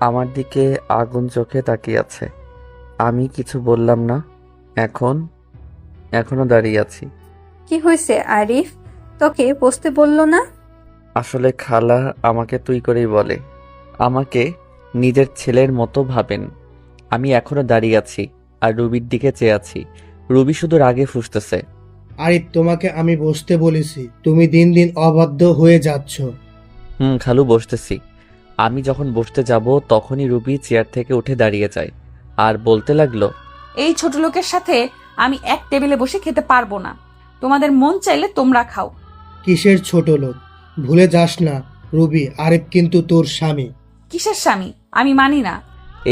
আমার দিকে আগুন চোখে তাকিয়ে আছে। আমি কিছু বললাম না। এখনো দাঁড়িয়ে আছি। কি হয়েছে আরিফ? তোকে বসতে বললো না? আসলে খালা আমাকে তুই করেই বলে। আমাকে নিজের ছেলের মতো ভাবেন। আমি এখনো দাঁড়িয়ে আছি আর রুবির দিকে চেয়ে আছি। রুবি শুধু রাগে ফুঁসতেছে। আরিফ, তোমাকে আমি বসতে বলেছি, তুমি দিন দিন অবাধ্য হয়ে যাচ্ছ। খালু, বসতেছি। আমি যখন বসতে যাব তখনই রুবি চেয়ার থেকে উঠে দাঁড়িয়ে যায় আর বলতে লাগলো, এই ছোট লোকের সাথে আমি এক টেবিলে বসে খেতে পারবো না। তোমাদের মন চাইলে তোমরা খাও। কিসের ছোট লোক? ভুলে যাস না রুবি, আরিফ কিন্তু তোর স্বামী। কিসের স্বামী? আমি মানি না।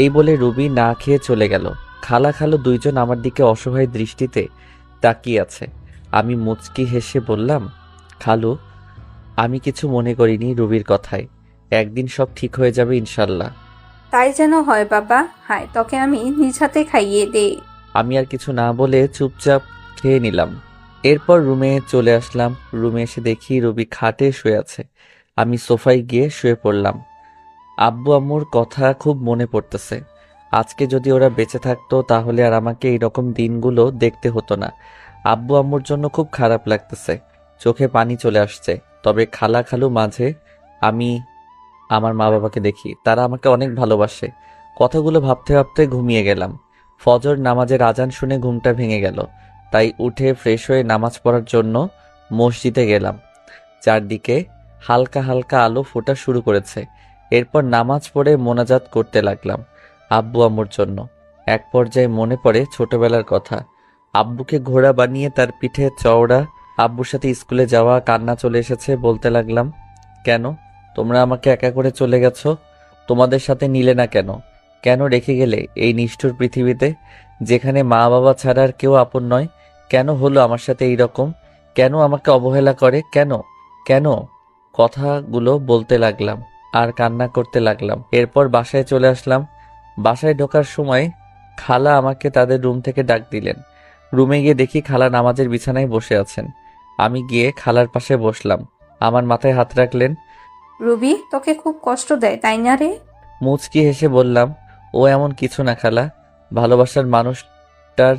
এই বলে রুবি না খেয়ে চলে গেল। খালা খালু দুইজন আমার দিকে অসহায় দৃষ্টিতে তাকিয়ে আছে। আমি মুচকি হেসে বললাম, খালু, আমি কিছু মনে করিনি রুবির কথায়। একদিন সব ঠিক হয়ে যাবে ইনশাল্লাহ। তাই যেন হয় বাবা। হায়, তোকে আমি নিজ হাতে খাইয়ে দেই। আমি আর কিছু না বলে চুপচাপ খেয়ে নিলাম। এরপর রুমে চলে আসলাম। রুমে এসে দেখি রুবি খাটে শুয়ে আছে। আমি সোফায় গিয়ে শুয়ে পড়লাম। আব্বু আম্মুর কথা খুব মনে পড়তেছে। আজকে যদি ওরা বেঁচে থাকতো তাহলে আর আমাকে এইরকম দিনগুলো দেখতে হতো না। আব্বু আম্মুর জন্য খুব খারাপ লাগতেছে। চোখে পানি চলে আসছে। তবে খালা খালু মাঝে আমি আমার মা বাবাকে দেখি, তারা আমাকে অনেক ভালোবাসে। কথাগুলো ভাবতে ভাবতে ঘুমিয়ে গেলাম। ফজর নামাজের আজান শুনে ঘুমটা ভেঙে গেল। তাই উঠে ফ্রেশ হয়ে নামাজ পড়ার জন্য মসজিদে গেলাম। চারদিকে হালকা হালকা আলো ফোটা শুরু করেছে। এরপর নামাজ পড়ে মোনাজাত করতে লাগলাম আব্বু আম্মুর জন্য। এক পর্যায়ে মনে পড়ে ছোটবেলার কথা। আব্বুকে ঘোড়া বানিয়ে তার পিঠে চওড়া আব্বুর সাথে স্কুলে যাওয়া, কান্না চলে এসেছে। বলতে লাগলাম, কেন তোমরা আমাকে একা করে চলে গেছো? তোমাদের সাথে নিলে না কেন? কেন রেখে গেলে এই নিষ্ঠুর পৃথিবীতে, যেখানে মা বাবা ছাড়া আর কেউ আপন নয়? কেন হলো আমার সাথে এই রকম? কেন আমাকে অবহেলা করে? কেন কেন? কথাগুলো বলতে লাগলাম আর কান্না করতে লাগলাম। এরপর বাসায় চলে আসলাম। বাসায় ঢোকার সময় খালা আমাকে তাদের রুম থেকে ডাক দিলেন। রুমে গিয়ে দেখি খালা নামাজের বিছানায় বসে আছেন। আমি গিয়ে খালার পাশে বসলাম। আমার মাথায় হাত রাখলেন। রুবি তোকে খুব কষ্ট দেয় তাই না রে? মুচকি হেসে বললাম, ও এমন কিছু না খালা, ভালোবাসার মানুষটার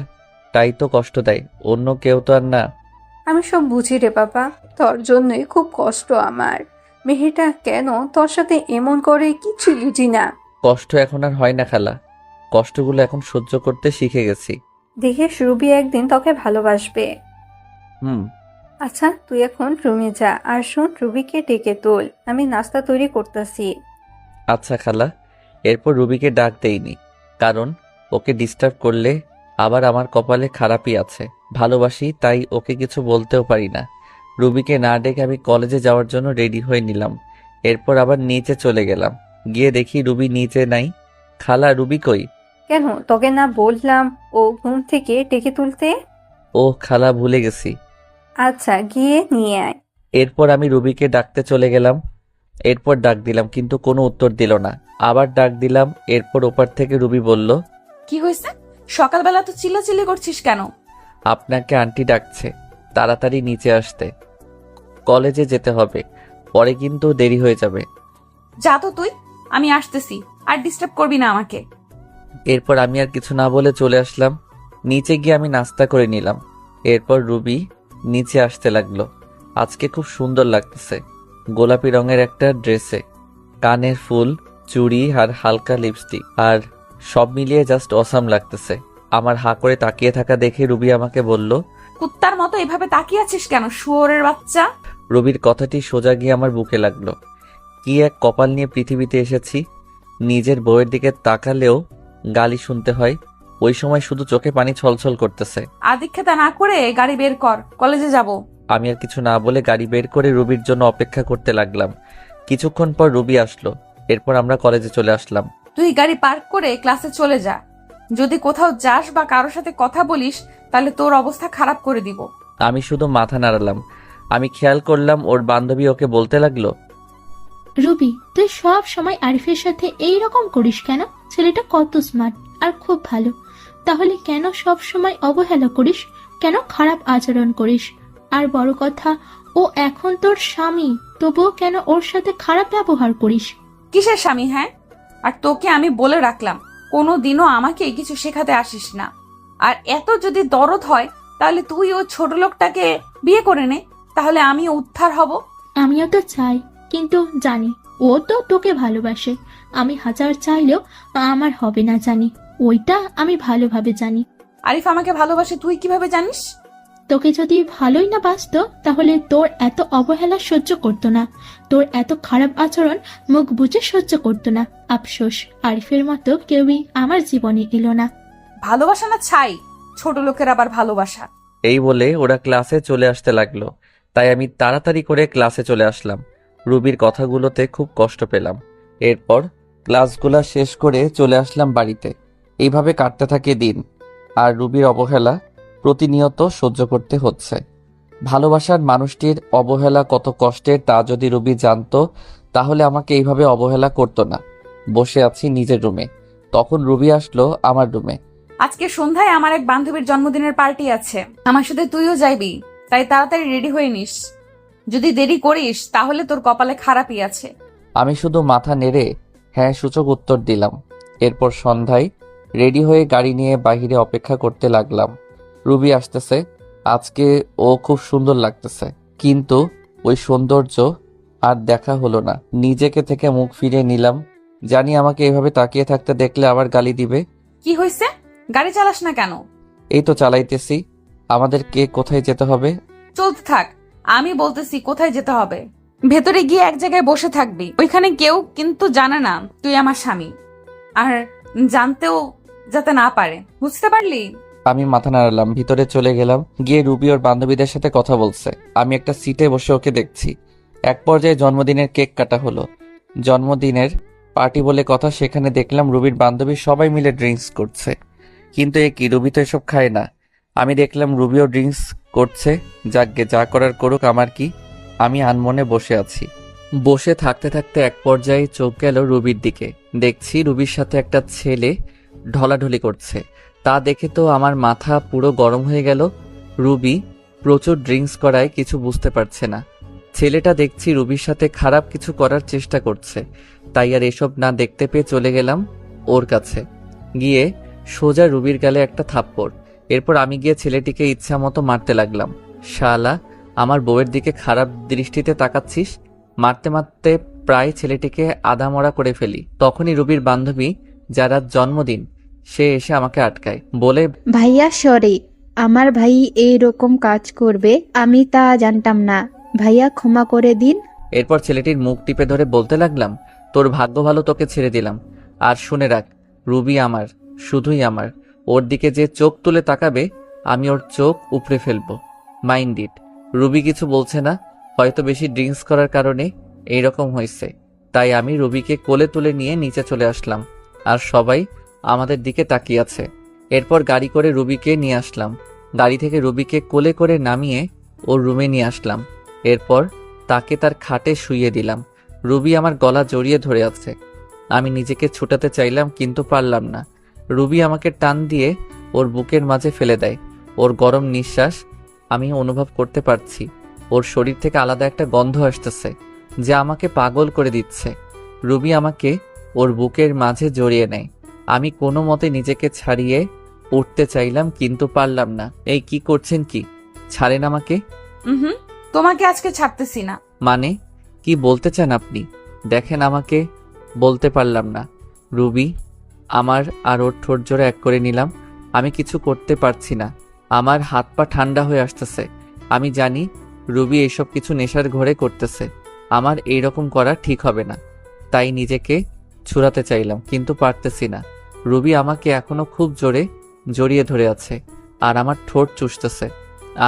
তাই তো কষ্ট দেয়, অন্য কেউ তো আর না। আমি সব বুঝি রে বাবা, তোর জন্যই খুব কষ্ট আমার। মেয়েটা কেন তোর সাথে এমন করে কিছু বুঝি না। কষ্ট এখন আর হয় না খালা, কষ্টগুলো এখন সহ্য করতে শিখে গেছি। দেখিস রুবি একদিন তোকে ভালোবাসবে। হুম। আচ্ছা তুই এখন রুমে যা, আর শোন রুবিকে ডেকে তোল, আমি নাস্তা তৈরি করতেছি। আচ্ছা খালা। এরপর রুবিকে ডাক দেইনি, কারণ ওকে ডিস্টার্ব করলে আবার আমার কপালে খারাপই আছে। ভালোবাসি তাই ওকে কিছু বলতেও পারি না। রুবিকে না ডেকে আমি কলেজে যাওয়ার জন্য রেডি হয়ে নিলাম। এরপর আবার নিচে চলে গেলাম, গিয়ে দেখি রুবি নিচে নাই। খালা, রুবি কই? কেন তোকে না বললাম ও ঘুম থেকে ডেকে তুলতে? ও খালা, ভুলে গেছি। আচ্ছা গিয়ে নিয়ে আয়। এরপর আমি রুবিকে ডাকতে চলে গেলাম। এরপর ডাক দিলাম কিন্তু কোনো উত্তর দিল না। আবার ডাক দিলাম, এরপর ওপার থেকে রুবি বলল, কি হয়েছে? সকালবেলা তো চিল্লাচিল্লি করছিস কেন? আপনাকে আন্টি ডাকছে, তাড়াতাড়ি নিচে আসতে, কলেজে যেতে হবে, পরে কিন্তু দেরি হয়ে যাবে। যা তো তুই, আমি আসতেছি, আর ডিস্টার্ব করবি না আমাকে। এরপর আমি আর কিছু না বলে চলে আসলাম। নিচে গিয়ে আমি নাস্তা করে নিলাম। এরপর রুবি নিচে আসতে লাগলো। আজকে খুব সুন্দর লাগতেছে, গোলাপি রঙের একটা ড্রেসে, কানের ফুল, চুড়ি আর হালকা লিপস্টিক, আর সব মিলিয়ে জাস্ট অসাম লাগতেছে। আমার হা করে তাকিয়ে থাকা দেখে রুবি আমাকে বলল, কুত্তার মতো এভাবে তাকিয়ে আছিস কেন, শুয়োরের বাচ্চা? রুবির কথাটি সোজা গিয়ে আমার বুকে লাগলো। কি এক কপাল নিয়ে পৃথিবীতে এসেছি, নিজের বউয়ের দিকে তাকালেও গালি শুনতে হয়। ওই সময় শুধু চোখে পানি ছলছল করতেছে। আদিক্ষেতা না করে গাড়ি বের কর, কলেজে যাব। আমি আর কিছু না বলে গাড়ি বের করে রুবির জন্য অপেক্ষা করতে লাগলাম। কিছুক্ষণ পর রুবি আসলো। এরপর আমরা কলেজে চলে আসলাম। তুই গাড়ি পার্ক করে ক্লাসে চলে যা। যদি কোথাও যাস বা কারোর সাথে কথা বলিস তাহলে তোর অবস্থা খারাপ করে দিব। আমি শুধু মাথা নাড়ালাম। আমি খেয়াল করলাম ওর বান্ধবী ওকে বলতে লাগলো, রুবি তুই সব সময় আরিফের সাথে এই রকম করিস কেন? ছেলেটা কত স্মার্ট আর খুব ভালো, তাহলে কেন সব সময় অবহেলা করিস, কেন খারাপ আচরণ করিস? আর বড় কথা, ও এখন তোর স্বামী, তবুও কেন ওর সাথে খারাপ ব্যবহার করিস? কিসের স্বামী? হ্যাঁ, আর তোকে আমি বলে রাখলাম কোনো দিনও আমাকে কিছু শেখাতে আসিস না। আর এত যদি দরদ হয় তাহলে তুই ও ছোট লোকটাকে বিয়ে করে নে, তাহলে আমিও উদ্ধার হব। আমিও তো চাই, কিন্তু জানি ও তো তোকে ভালোবাসে। আমি হাজার চাইলেও আমার হবে না জানি, ওইটা আমি ভালোভাবে জানি। আরিফ আমাকে ভালোবাসে তুই কিভাবে জানিস? তোকে যদি ভালোই না বাসতো তাহলে তোর এত অবহেলা সহ্য করতো না, তোর এত খারাপ আচরণ মুখ বুঝে সহ্য করতো না। আফসোস, আরিফের মতো কেউই আমার জীবনে এলো না। ভালোবাসা না ছাই, ছোট লোকের আবার ভালোবাসা। এই বলে ওরা ক্লাসে চলে আসতে লাগলো। তাই আমি তাড়াতাড়ি করে ক্লাসে চলে আসলাম। রুবির কথাগুলোতে খুব কষ্ট পেলাম। এরপর ক্লাসগুলা শেষ করে চলে আসলাম বাড়িতে। এইভাবে কাটতে থাকে দিন, আর রুবির অবহেলা প্রতিনিয়ত সহ্য করতে হচ্ছে। ভালোবাসার মানুষটির অবহেলা কত কষ্টের তা যদি রুবি জানতো তাহলে আমাকে এইভাবে অবহেলা করতো না। বসে আছি নিজের রুমে, তখন রুবি আসলো আমার রুমে। আজকে সন্ধ্যায় আমার এক বান্ধবীর জন্মদিনের পার্টি আছে, আমার সাথে তুইও যাইবি, তাই তাড়াতাড়ি রেডি হয়ে নিস। যদি দেরি করিস তাহলে তোর কপালে খারাপই আছে। আমি শুধু মাথা নেড়ে হ্যাঁ সূচক উত্তর দিলাম। এরপর সন্ধ্যায় রেডি হয়ে গাড়ি নিয়ে বাইরে অপেক্ষা করতে লাগলাম। রুবি আসতেছে, আজকে ও খুব সুন্দর লাগতেছে, কিন্তু ওই সৌন্দর্য আর দেখা হলো না। নিজেকে থেকে মুখ ফিরিয়ে নিলাম, জানি আমাকে এভাবে তাকিয়ে থাকতে দেখলে আবার গালি দিবে। কি হয়েছে? গাড়ি চালাস না কেন? এই তো চালাইতেছি। আমাদেরকে কোথায় যেতে হবে? চলতে থাক, আমি বলতেছি কোথায় যেতে হবে। ভেতরে গিয়ে এক জায়গায় বসে থাকবি, ওইখানে কেউ কিন্তু জানে না তুই আমার স্বামী, আর জানতেও যাতে না পারে, বুঝতে পারলি? আমি মাথা নাড়ালাম, ভিতরে চলে গেলাম। গিয়ে রুবি ওর বান্ধবীদের সাথে কথা বলছে। আমি একটা সিটে বসে ওকে দেখছি। এক পর্যায়ে জন্মদিনের কেক কাটা হলো। জন্মদিনের পার্টি বলে কথা, সেখানে দেখলাম রুবির বান্ধবী সবাই মিলে ড্রিঙ্কস করছে। কিন্তু এ কি, রুবি তো এসব খায় না। আমি দেখলাম রুবিও ড্রিঙ্কস করছে। যাকগে, যা করার করুক, আমার কি। আমি আনমনে বসে আছি। বসে থাকতে থাকতে এক পর্যায়ে চোখ গেল রুবির দিকে। দেখছি রুবির সাথে একটা ছেলে ঢলাঢলি করছে। তা দেখে তো আমার মাথা পুরো গরম হয়ে গেল। রুবি প্রচুর ড্রিঙ্কস করায় কিছু বুঝতে পারছে না। ছেলেটা দেখছি রুবির সাথে খারাপ কিছু করার চেষ্টা করছে। তাই আর এসব না দেখতে পেয়ে চলে গেলাম ওর কাছে। গিয়ে সোজা রুবির গালে একটা থাপ্পড়। এরপর আমি গিয়ে ছেলেটিকে ইচ্ছা মতো মারতে লাগলাম। শালা, আমার বউয়ের দিকে খারাপ দৃষ্টিতে তাকাচ্ছিস? মারতে মারতে প্রায় ছেলেটিকে আধামরা করে ফেলি। তখনই রুবির বান্ধবী, যার আজ জন্মদিন, সে এসে আমাকে আটকায়, বলে, ভাইয়া সরি, আমার ভাই এই রকম কাজ করবে আমি তা জানতাম না, ভাইয়া ক্ষমা করে দিন। এরপর ছেলেটির মুখ টিপে ধরে বলতে লাগলাম, তোর ভাগ্য ভালো, তোকে ছেড়ে দিলাম। আর শুনে রাখ, রুবি আমার, শুধুই আমার। ওর দিকে যে চোখ তুলে তাকাবে আমি ওর চোখ উপড়ে ফেলবো। Mind it. রুবি কিছু বলছে না, হয়তো বেশি ড্রিঙ্কস করার কারণে এইরকম হয়েছে। তাই আমি রুবিকে কোলে তুলে নিয়ে নিচে চলে আসলাম, আর সবাই আমাদের দিকে তাকিয়ে আছে। এরপর গাড়ি করে রুবিকে নিয়ে আসলাম। গাড়ি থেকে রুবিকে কোলে করে নামিয়ে ওর রুমে নিয়ে আসলাম। এরপর তাকে তার খাটে শুইয়ে দিলাম। রুবি আমার গলা জড়িয়ে ধরে আছে। আমি নিজেকে ছুটাতে চাইলাম, কিন্তু পারলাম না। রুবি আমাকে টান দিয়ে ওর বুকের মাঝে ফেলে দেয়। ওর গরম নিঃশ্বাস আমি অনুভব করতে পারছি। ওর শরীর থেকে আলাদা একটা গন্ধ আসতেছে, যা আমাকে পাগল করে দিচ্ছে। রুবি আমাকে ওর বুকের মাঝে জড়িয়ে নেয়। আমি কোনো মতে নিজেকে ছাড়িয়ে উঠতে চাইলাম, কিন্তু পারলাম না। এই কি করছেন? কি ছাড়েন আমাকে। হুম, তোমাকে আজকে ছাড়তেছি না। মানে কি বলতে চান আপনি? দেখেন, আমাকে বলতে পারলাম না। রুবি আমার আর ওর ঠোঁট জোড়া এক করে নিলাম। আমি কিছু করতে পারছি না। আমার হাত পা ঠান্ডা হয়ে আসতেছে। আমি জানি রুবি এইসব কিছু নেশার ঘরে করতেছে। আমার এইরকম করা ঠিক হবে না, তাই নিজেকে ছুড়াতে চাইলাম, কিন্তু পারতেছি না। রুবি আমাকে এখনো খুব জোরে জড়িয়ে ধরে আছে, আর আমার ঠোঁট চুষতেছে।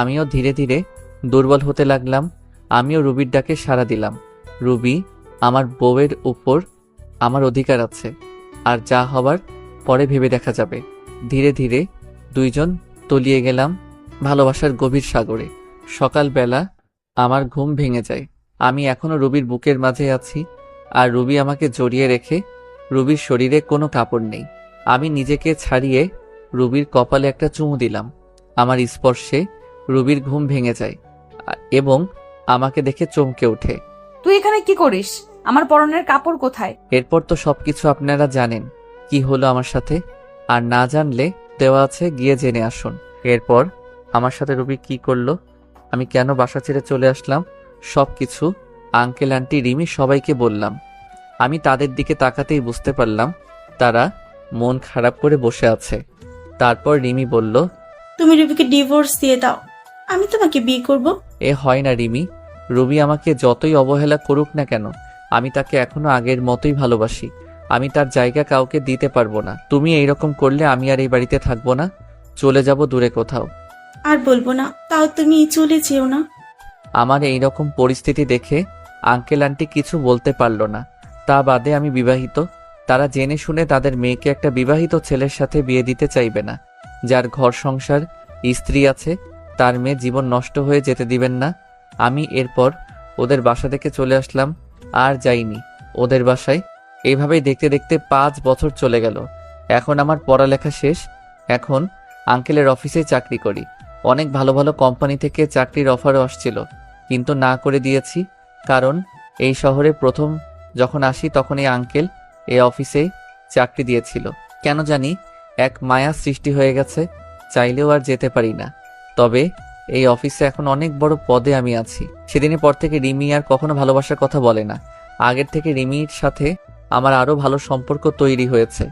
আমিও ধীরে ধীরে দুর্বল হতে লাগলাম। আমিও রুবির ডাকে সাড়া দিলাম। রুবি, আমার বউয়ের উপর আমার অধিকার আছে, আর যা হবার পরে ভেবে দেখা যাবে। ধীরে ধীরে দুইজন তলিয়ে গেলাম ভালোবাসার গভীর সাগরে। সকালবেলা আমার ঘুম ভেঙে যায়। আমি এখনো রুবির বুকের মাঝে আছি, আর রুবি আমাকে জড়িয়ে রেখে। রুবির শরীরে কোনো কাপড় নেই। আমি নিজেকে ছাড়িয়ে রুবির কপালে একটা চুমু দিলাম। আমার স্পর্শে রুবির ঘুম ভেঙে যায় এবং আমাকে দেখে চমকে ওঠে। তুই এখানে কি করিস? আমার পরনের কাপড় কোথায়? এরপর তো সবকিছু আপনারা জানেন কি হলো আমার সাথে, আর না জানলে দেওয়া আছে, গিয়ে জেনে আসুন। এরপর আমার সাথে রুবি কি করলো, আমি কেন বাসা ছেড়ে চলে আসলাম, সবকিছু আঙ্কেল, আন্টি, রিমি সবাইকে বললাম। আমি তাদের দিকে তাকাতেই বুঝতে পারলাম তারা মন খারাপ করে বসে আছে। তারপর রিমি বলল, তুমি রুবিকে ডিভোর্স দিয়ে দাও, আমি তোমাকে বিয়ে করব। এ হয় না রিমি। রুবি আমাকে যতই অবহেলা করুক না কেন, আমি তাকে এখনো আগের মতোই ভালোবাসি। আমি তার জায়গা কাউকে দিতে পারবো না। তুমি এইরকম করলে আমি আর এই বাড়িতে থাকবো না, চলে যাব দূরে কোথাও। আর বলবো না, তাও তুমি চলে যেও না। আমার এইরকম পরিস্থিতি দেখে আঙ্কেল আন্টি কিছু বলতে পারলো না। তা বাদে আমি বিবাহিত। তারা জেনে শুনে তাদের মেয়েকে একটা বিবাহিত ছেলের সাথে বিয়ে দিতে চাইবে না, যার ঘর সংসার, স্ত্রী আছে। তার মেয়ে জীবন নষ্ট হয়ে যেতে দিবেন না। আমি এরপর ওদের বাসা থেকে চলে আসলাম, আর যাইনি ওদের বাসায়। এইভাবেই দেখতে দেখতে 5 বছর চলে গেল। এখন আমার পড়ালেখা শেষ। এখন আঙ্কেলের অফিসে চাকরি করি। অনেক ভালো ভালো কোম্পানি থেকে চাকরির অফারও আসছিল, কিন্তু না করে দিয়েছি। কারণ এই শহরে প্রথম যখন আসি তখন এই আঙ্কেল এই অফিসে চাকরি দিয়েছিল। কেন জানি এক মায়া সৃষ্টি হয়ে গেছে, চাইলেও আর যেতে পারি না। তবে এই অফিসে এখন অনেক বড় পদে আমি আছি। সেদিনের পর থেকে রিমি আর কখনো ভালোবাসার কথা বলে না। আগের থেকে রিমির সাথে আমার আরও ভালো সম্পর্ক তৈরি হয়েছে,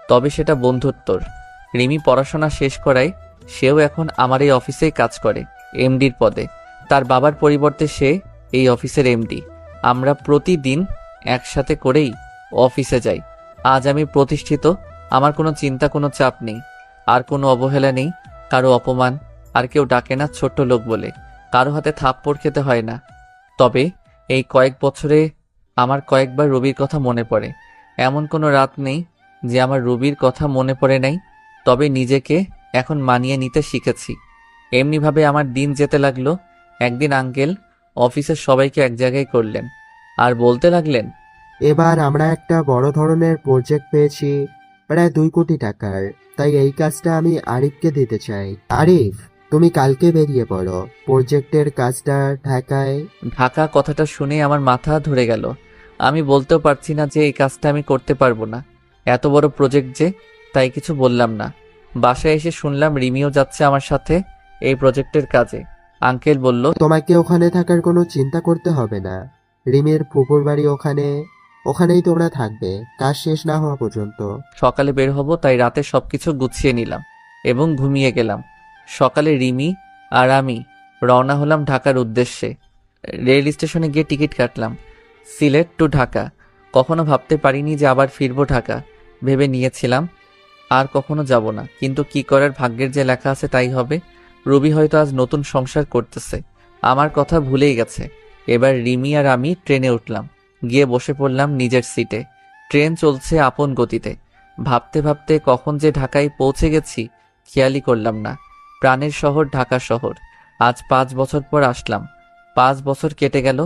তবে সেটা বন্ধুত্বর। রিমি পড়াশোনা শেষ করায় সেও এখন আমার এই অফিসেই কাজ করে, এমডির পদে। তার বাবার পরিবর্তে সে এই অফিসের এমডি। আমরা প্রতিদিন একসাথে করেই অফিসে যাই। আজ আমি প্রতিষ্ঠিত। আমার কোনো চিন্তা, কোনো চাপ নেই, আর কোনো অবহেলা নেই, কারো অপমান। আর কেউ ডাকে না ছোট্ট লোক বলে, কারো হাতে থাপ্পড় খেতে হয় না। তবে এই কয়েক বছরে আমার কয়েকবার রবির কথা মনে পড়ে। এমন কোনো রাত নেই যে আমার রবির কথা মনে পড়ে নাই। তবে নিজেকে এখন মানিয়ে নিতে শিখেছি। এমনিভাবে আমার দিন যেতে লাগলো। একদিন আঙ্কেল অফিসের সবাইকে এক জায়গায় করলেন, আর বলতে লাগলেন, এবার আমরা একটা বড় ধরনের প্রজেক্ট পেয়েছি, প্রায় 2 কোটি টাকার। তাই এই কাজটা আমি আরিফকে দিতে চাই। আরিফ, তুমি কালকে বেরিয়ে পড়ো। প্রজেক্টের কাজটা ঢাকায়। ঢাকা কথাটা শুনে আমার মাথা ধরে গেল। আমি বলতেও পারছি না যে এই কাজটা আমি করতে পারবো না, এত বড় প্রজেক্ট যে। তাই কিছু বললাম না। বাসায় এসে শুনলাম রিমিও যাচ্ছে আমার সাথে এই প্রজেক্টের কাজে। আঙ্কেল বলল, তোমাকে ওখানে থাকার কোনো চিন্তা করতে হবে না। রিমির ফুপুর বাড়ি ওখানেই তোমরা থাকবে কাজ শেষ না হওয়া পর্যন্ত। সকালে বের হব, তাই রাতে সবকিছু গুছিয়ে নিলাম এবং ঘুমিয়ে গেলাম। সকালে রিমি আর আমি রওনা হলাম ঢাকার উদ্দেশ্যে। রেল স্টেশনে গিয়ে টিকিট কাটলাম, সিলেট টু ঢাকা। কখনো ভাবতে পারিনি যে আবার ফিরবো ঢাকা। ভেবে নিয়েছিলাম আর কখনো যাব না, কিন্তু কি করার, ভাগ্যের যে লেখা আছে তাই হবে। রবি হয়তো আজ নতুন সংসার করতেছে, আমার কথা ভুলেই গেছে। এবার রিমি আর আমি ট্রেনে উঠলাম, গিয়ে বসে পড়লাম নিজের সিটে। ট্রেন চলছে আপন গতিতে। ভাবতে ভাবতে কখন যে ঢাকায় পৌঁছে গেছি খেয়ালই করলাম না। প্রাণের শহর ঢাকা শহর। আজ 5 বছর পর আসলাম। 5 বছর কেটে গেল,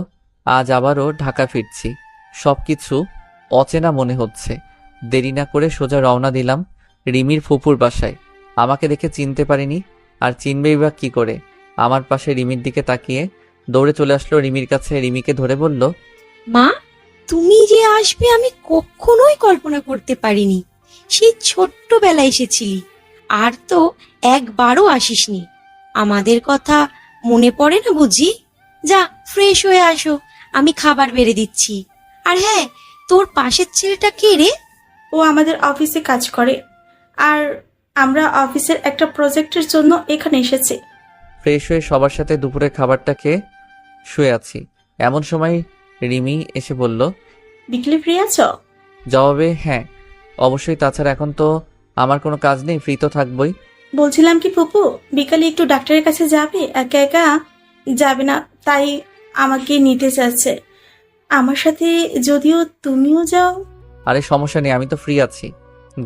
আজ আবারও ঢাকা ফিরছি। সবকিছু অচেনা মনে হচ্ছে। দেরি না করে সোজা রওনা দিলাম রিমির ফুপুর বাসায়। আমাকে দেখে চিনতে পারিনি, আর চিনবেই বা কি করে। আমার পাশে রিমির দিকে তাকিয়ে দৌড়ে চলে আসলো রিমির কাছে। রিমিকে ধরে বলল, মা, তুমি যে আসবে আমি কখনোই কল্পনা করতে পারিনি। সেই ছোট্টবেলায় এসেছিলি, আর তো একবারও আসিসনি। আমাদের কথা মনে পড়ে না বুঝি? যা, ফ্রেশ হয়ে আসো, আমি খাবার বেড়ে দিচ্ছি। আর হ্যাঁ, তোর পাশের ছেলেটা কে রে? ও আমাদের অফিসে কাজ করে, আর আমরা অফিসের একটা প্রজেক্টের জন্য এখানে এসেছি। ফ্রেশ হয়ে সবার সাথে দুপুরের খাবারটা খেয়ে শুয়ে আছি। এমন সময় রিমি এসে বলল, বিকেলে ফ্রি আছো? জবাবে হ্যাঁ অবশ্যই, তাছাড়া এখন তো আমার কোনো কাজ নেই, ফ্রি তো থাকবই। বলছিলাম কি ফুপু, বিকালে একটু ডাক্তারের কাছে যাবে? একা একা যাবে না, তাই আমাকে নিতে চাচ্ছে আমার সাথে, যদিও তুমিও যাও। আরে সমস্যা নেই, আমি তো ফ্রি আছি,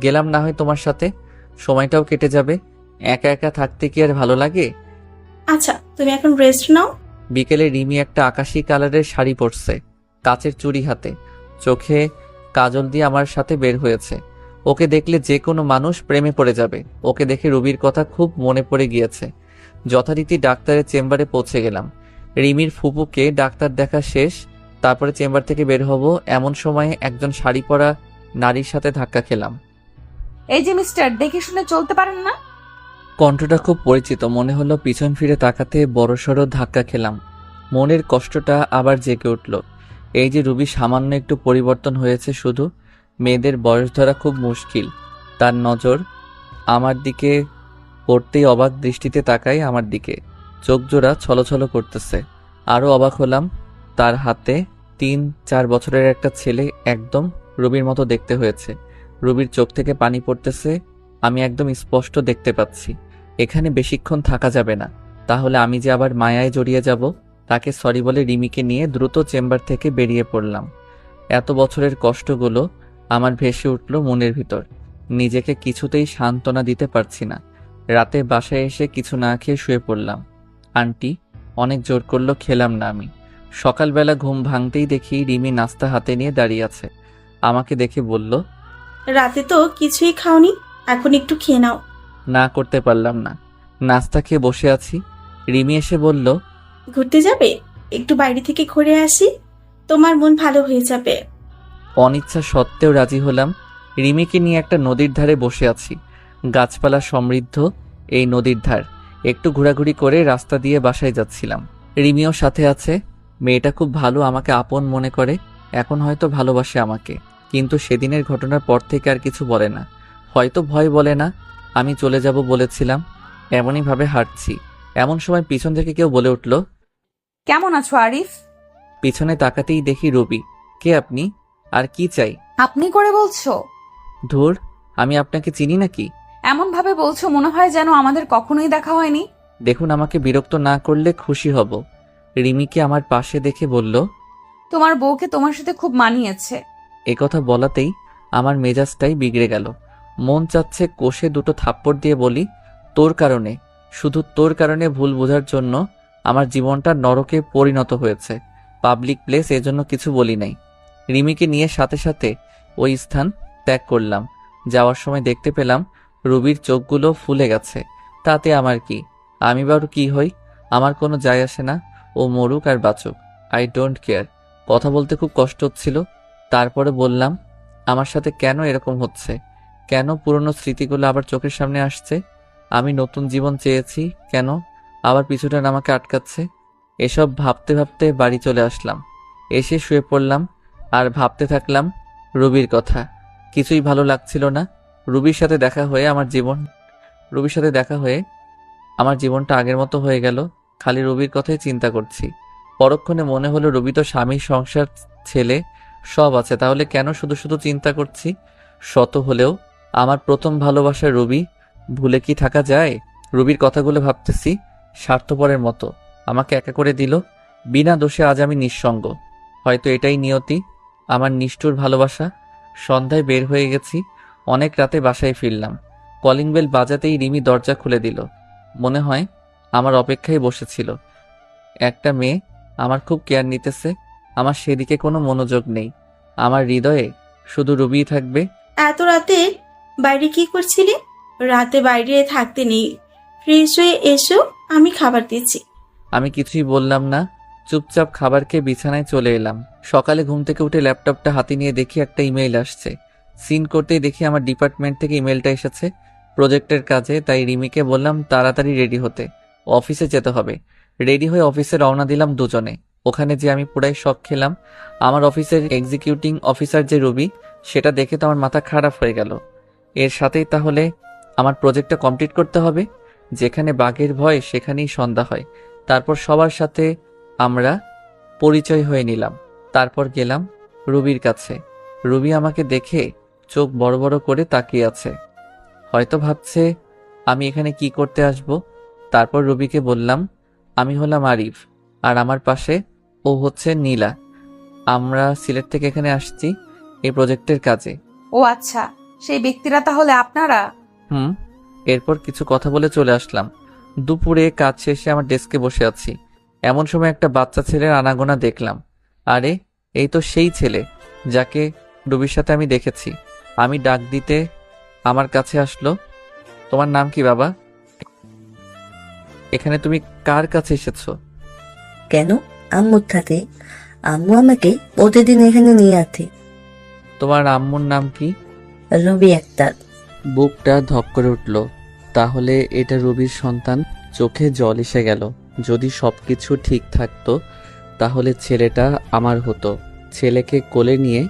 গেলাম না হয় তোমার সাথে, সময়টাও কেটে যাবে। একা একা থাকতে কি আর ভালো লাগে? আচ্ছা, তুমি এখন রেস্ট নাও। বিকেলে রিমি একটা আকাশি কালারের শাড়ি পরছে, কাচের চুড়ি হাতে, চোখে কাজল দিয়ে আমার সাথে বের হয়েছে। ওকে দেখলে যে কোনো মানুষ প্রেমে পড়ে যাবে। ওকে দেখে রুবির কথা খুব মনে পড়ে গিয়েছে। যথারীতি ডাক্তারের চেম্বারে পৌঁছে গেলাম। রিমির ফুপুকে ডাক্তার দেখা শেষ, তারপরে চেম্বার থেকে বের হব, এমন সময়ে একজন শাড়ি পরা নারীর সাথে ধাক্কা খেলাম। এই যে মিস্টার, দেখে শুনে চলতে পারেন না? কণ্ঠটা খুব পরিচিত মনে হলো। পিছন ফিরে তাকাতে বড়সড় ধাক্কা খেলাম। মনের কষ্টটা আবার জেগে উঠল। এই যে রুবি সামান্য একটু পরিবর্তন হয়েছে, শুধু মেয়েদের বয়স ধরা খুব মুশকিল। তার নজর আমার দিকে পড়তেই অবাক দৃষ্টিতে তাকায় আমার দিকে, চোখ জোড়া ছলছল করতেছে। আরও অবাক হলাম, তার হাতে 3-4 বছরের একটা ছেলে, একদম রুবির মতো দেখতে হয়েছে। রুবির চোখ থেকে পানি পড়তেছে, আমি একদম স্পষ্ট দেখতে পাচ্ছি। এখানে বেশিক্ষণ থাকা যাবে না, তাহলে আমি যে আবার মায়ায় জড়িয়ে যাব। তাকে সরি বলে রিমিকে নিয়ে দ্রুত চেম্বার থেকে বেরিয়ে পড়লাম। এত বছরের কষ্টগুলো আমার ভেসে উঠল মনের ভিতর। নিজেকে কিছুতেই সান্ত্বনা দিতে পারছি না। রাতে বাসায় এসে কিছু না খেয়ে শুয়ে পড়লাম। আন্টি অনেক জোর করলো, খেলাম না আমি। সকালবেলা ঘুম ভাঙতেই দেখি রিমি নাস্তা হাতে নিয়ে দাঁড়িয়ে আছে। আমাকে দেখে বলল, রাতে তো কিছুই খাওনি, এখন একটু খেয়ে নাও। না করতে পারলাম না। নাস্তা খেয়ে বসে আছি। রিমি এসে বলল, ঘুরতে যাবে? একটু বাইরে থেকে ঘুরে আসি, তোমার মন ভালো হয়ে যাবে। অনিচ্ছা সত্ত্বেও রাজি হলাম। রিমিকে নিয়ে একটা নদীর ধারে বসে আছি। গাছপালা সমৃদ্ধ এই নদীর ধার। একটু ঘোরাঘুরি করে রাস্তা দিয়ে বাসায় যাচ্ছিলাম। রিমিও সাথে আছে। মেয়েটা খুব ভালো, আমাকে আপন মনে করে। এখন হয়তো ভালোবাসে আমাকে, কিন্তু সেদিনের ঘটনার পর থেকে আর কিছু বলে না। হয়তো ভয় বলে না। আমি চলে যাব বলেছিলাম, এমনই ভাবে হাঁটছি। এমন সময় পিছন থেকে কেউ বলে উঠল, কেমন আছো আরিফ? পিছনে তাকাতেই দেখি রবি। কে আপনি, আর কি চাই? আপনি করে বলছো? ধুর, আমি আপনাকে চিনি নাকি? এমন ভাবে বলছো মনে হয় যেন আমাদের কখনোই দেখা হয়নি। দেখুন, আমাকে বিরক্ত না করলে খুশি হব। রিমিকে আমার পাশে দেখে বলল, তোমার বউকে তোমার সাথে খুব মানিয়েছে। একথা বলাতেই আমার মেজাজটাই বিগড়ে গেল। মন চাচ্ছে কষে দুটো থাপ্পড় দিয়ে বলি, তোর কারণে, শুধু তোর কারণে ভুল বোঝার জন্য আমার জীবনটা নরকে পরিণত হয়েছে। পাবলিক প্লেস, এজন্য কিছু বলি নাই। রিমিকে নিয়ে সাথে সাথে ওই স্থান ত্যাগ করলাম। যাওয়ার সময় দেখতে পেলাম রুবির চোখগুলো ফুলে গেছে। তাতে আমার কি? আমি বারো কি হই, আমার কোনো যায় আসে না। ও মরুক আর বাঁচুক, আই ডোন্ট কেয়ার। কথা বলতে খুব কষ্ট হচ্ছিল, তারপরে বললাম, আমার সাথে কেন এরকম হচ্ছে? কেন পুরনো স্মৃতিগুলো আবার চোখের সামনে আসছে? আমি নতুন জীবন চেয়েছি, কেন আবার পিছুটান আমাকে আটকাচ্ছে? এসব ভাবতে ভাবতে বাড়ি চলে আসলাম। এসে শুয়ে পড়লাম আর ভাবতে থাকলাম রুবির কথা। কিছুই ভালো লাগছিল না। রুবির সাথে দেখা হয়ে আমার জীবনটা আগের মতো হয়ে গেল। খালি রুবির কথাই চিন্তা করছি। পরক্ষণে মনে হলো রুবি তো স্বামী, সংসার, ছেলে সব আছে, তাহলে কেন শুধু শুধু চিন্তা করছি? শত হলেও আমার প্রথম ভালোবাসা রুবি, ভুলে কি থাকা যায়? রুবির কথাগুলো ভাবতেছি, স্বার্থপরের মতো আমাকে একা করে দিল। বিনা দোষে আজ আমি নিঃসঙ্গ। হয়তো এটাই নিয়তি, আমার নিষ্ঠুর ভালোবাসা। সন্ধ্যায় বের হয়ে গেছি, অনেক রাতে বাসায় ফিরলাম। কলিং বেল বাজাতেই রিমি দরজা খুলে দিল। মনে হয় আমার অপেক্ষায় বসেছিল। একটা মেয়ে আমার খুব কেয়ার নিতেছে। আমার সেদিকে কোনো মনোযোগ নেই। আমার হৃদয়ে শুধু রুবিই থাকবে। এত রাতে বাইরে কি করছিলে? রাতে বাইরে থাকতে নেই, ফ্রেশ হয়ে এসো, আমি খাবার দিচ্ছি। আমি কিছুই বললাম না, চুপচাপ খাবার খেয়ে বিছানায় চলে এলাম। সকালে ঘুম থেকে উঠে ল্যাপটপটা হাতে নিয়ে দেখি একটা ইমেইল আসছে। সিন করতেই দেখি আমার ডিপার্টমেন্ট থেকে ইমেলটা এসেছে প্রজেক্টের কাজে। তাই রিমিকে বললাম তাড়াতাড়ি রেডি হতে, অফিসে যেতে হবে। রেডি হয়ে অফিসে রওনা দিলাম দুজনে। ওখানে যে আমি পুরাই শক খেলাম। আমার অফিসের এক্সিকিউটিং অফিসার যে রবি, সেটা দেখে তো আমার মাথা খারাপ হয়ে গেল। এর সাথেই তাহলে আমার প্রজেক্টটা কমপ্লিট করতে হবে। যেখানে বাঘের ভয় সেখানেই সন্ধ্যা হয়। তারপর সবার সাথে আমরা পরিচয় হয়ে নিলাম। তারপর গেলাম রুবির কাছে। রুবি আমাকে দেখে চোখ বড় বড় করে তাকিয়ে আছে। হয়তো ভাবছে আমি এখানে কি করতে আসব। তারপর রুবিকে বললাম আমি হলাম আরিফ, আর আমার পাশে ও হচ্ছে নীলা। আমরা সিলেট থেকে এখানে আসছি এই প্রজেক্টের কাজে। ও আচ্ছা, সেই ব্যক্তিরা তাহলে আপনারা? এরপর কিছু কথা বলে চলে আসলাম। দুপুরে কাজ শেষে আমার ডেস্কে বসে আছি। এমন সময় একটা বাচ্চা ছেলের আনাগোনা দেখলাম। আরে এই তো সেই ছেলে যাকে রুবির সাথে আমি দেখেছি। আমি ডাক দিতে আমার কাছে আসলো। তোমার নাম কি বাবা? এখানে তুমি কার কাছে এসেছো? কেন? আম্মুর সাথে। আম্মু আমাকে প্রতিদিন এখানে নিয়ে আসে। তোমার আম্মুর নাম কি? রবি আক্তার। বুকটা ধক করে উঠল। তাহলে এটা রবির সন্তান। চোখে জল এসে গেল। যদি সবকিছু ঠিক থাকতো তাহলে ছেলেটা আমার হতো। ছেলেকে কোলে নিয়ে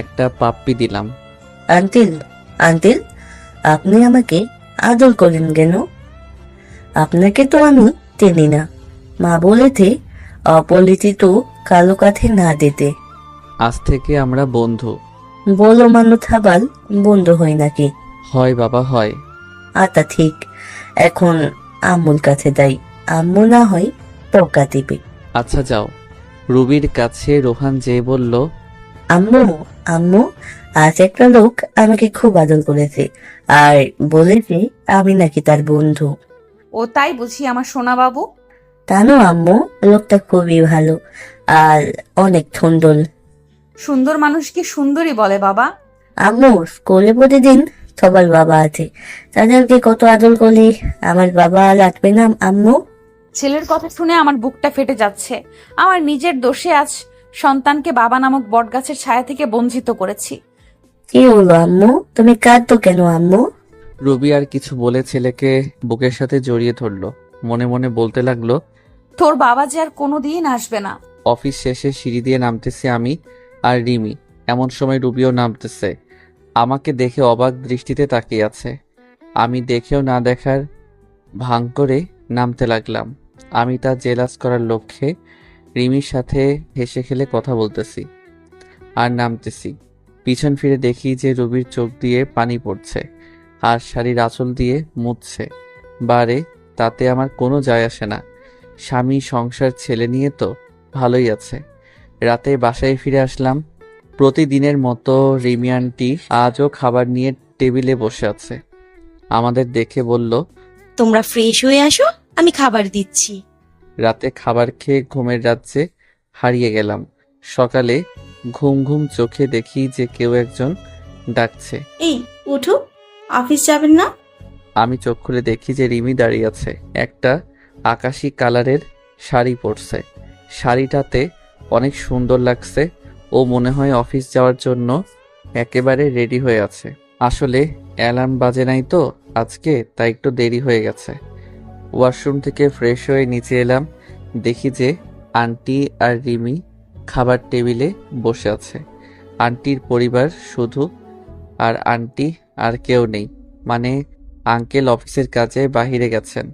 একটা পাপ্পি দিলাম। আঙ্কেল, আপনি আমাকে আদর করেন কেন? আপনাকে তো আমি চিনি না। মা বলেছে অপরিচিত কালো কাছে না দিতে। আজ থেকে আমরা বন্ধু। বলো মানুষ আবার বন্ধু হয় নাকি? হয় বাবা, হয়। আচ্ছা ঠিক, এখন আম্মুর কাছে যাই। আম্মু না হয় পোকা দিবে। আচ্ছা যাও। রুবির কাছে রোহান যেয়ে বলল, আম্মু আজ একটা লোক আমাকে খুব আদর করেছে আর বলেছে আমি নাকি তার বন্ধু। ও তাই বুঝি আমার সোনা বাবু? জানো আম্মু, লোকটা খুবই ভালো আর অনেক সুন্দর। সুন্দর মানুষ কি সুন্দরী বলে বাবা? আম্মু, স্কুলে প্রতিদিন সবার বাবা আছে, তাদেরকে কত আদর করলে আমার বাবা লাগবে না আম্মু? ছেলের কথা শুনে আমার বুকটা ফেটে যাচ্ছে। আমার নিজের দোষে আজ সন্তানকে বাবা নামক বটগাছের ছায়া থেকে বঞ্চিত করেছি। কি হলো আম্মু, তুমি কাঁদতো কেন আম্মু? রুবি আর কিছু বলে ছেলেকে বুকের সাথে জড়িয়ে ধরলো। মনে মনে বলতে লাগলো, তোর বাবা যে আর কোনোদিন আসবে না। অফিস শেষে সিঁড়ি দিয়ে নামতেছি আমি আর রিমি। এমন সময় রুবিও নামতেছে। আমাকে দেখে অবাক দৃষ্টিতে তাকিয়ে আছে। আমি দেখেও না দেখার ভান করে নামতে লাগলাম। আমি তা জেলাস করার লক্ষ্যে রিমির সাথে হেসে খেলে কথা বলতেছি আর নামতেছি। পিছন ফিরে দেখি যে রুবির চোখ দিয়ে পানি পড়ছে আর শাড়ির আঁচল দিয়ে মুছছে। বারে তাতে আমার কোনো যায় আসে না। স্বামী, সংসার, ছেলে নিয়ে তো ভালোই আছে। রাতে বাসায় ফিরে আসলাম। প্রতিদিনের মতো রিমি আন্টি আজও খাবার নিয়ে টেবিলে বসে আছে। আমাদের দেখে বলল, তোমরা ফ্রেশ হয়ে আসো, আমি খাবার দিচ্ছি। রাতে খাবার খেয়ে ঘুমের রাজ্যে হারিয়ে গেলাম। সকালে ঘুম ঘুম চোখে দেখি যে কেউ একজন ডাকছে। এই উঠো, অফিস যাবেন না? আমি চোখ খুলে দেখি যে রিমি দাঁড়িয়ে আছে। একটা আকাশি কালারের শাড়ি পরছে। শাড়িটাতে অনেক সুন্দর লাগছে। ও মনে হয় অফিস যাওয়ার জন্য একেবারে রেডি হয়ে আছে। আসলে অ্যালার্ম বাজে নাই তো আজকে, তাই একটু দেরি হয়ে গেছে। ওয়াশরুম থেকে ফ্রেশ হয়ে নিচে এলাম, দেখি যে আন্টি আর রিমি খাবার টেবিলে বসে আছে। আন্টির পরিবার শুধু, আর আন্টি আর কেউ নেই, মানে আঙ্কেল অফিসের কাজে বাহিরে গেছেন,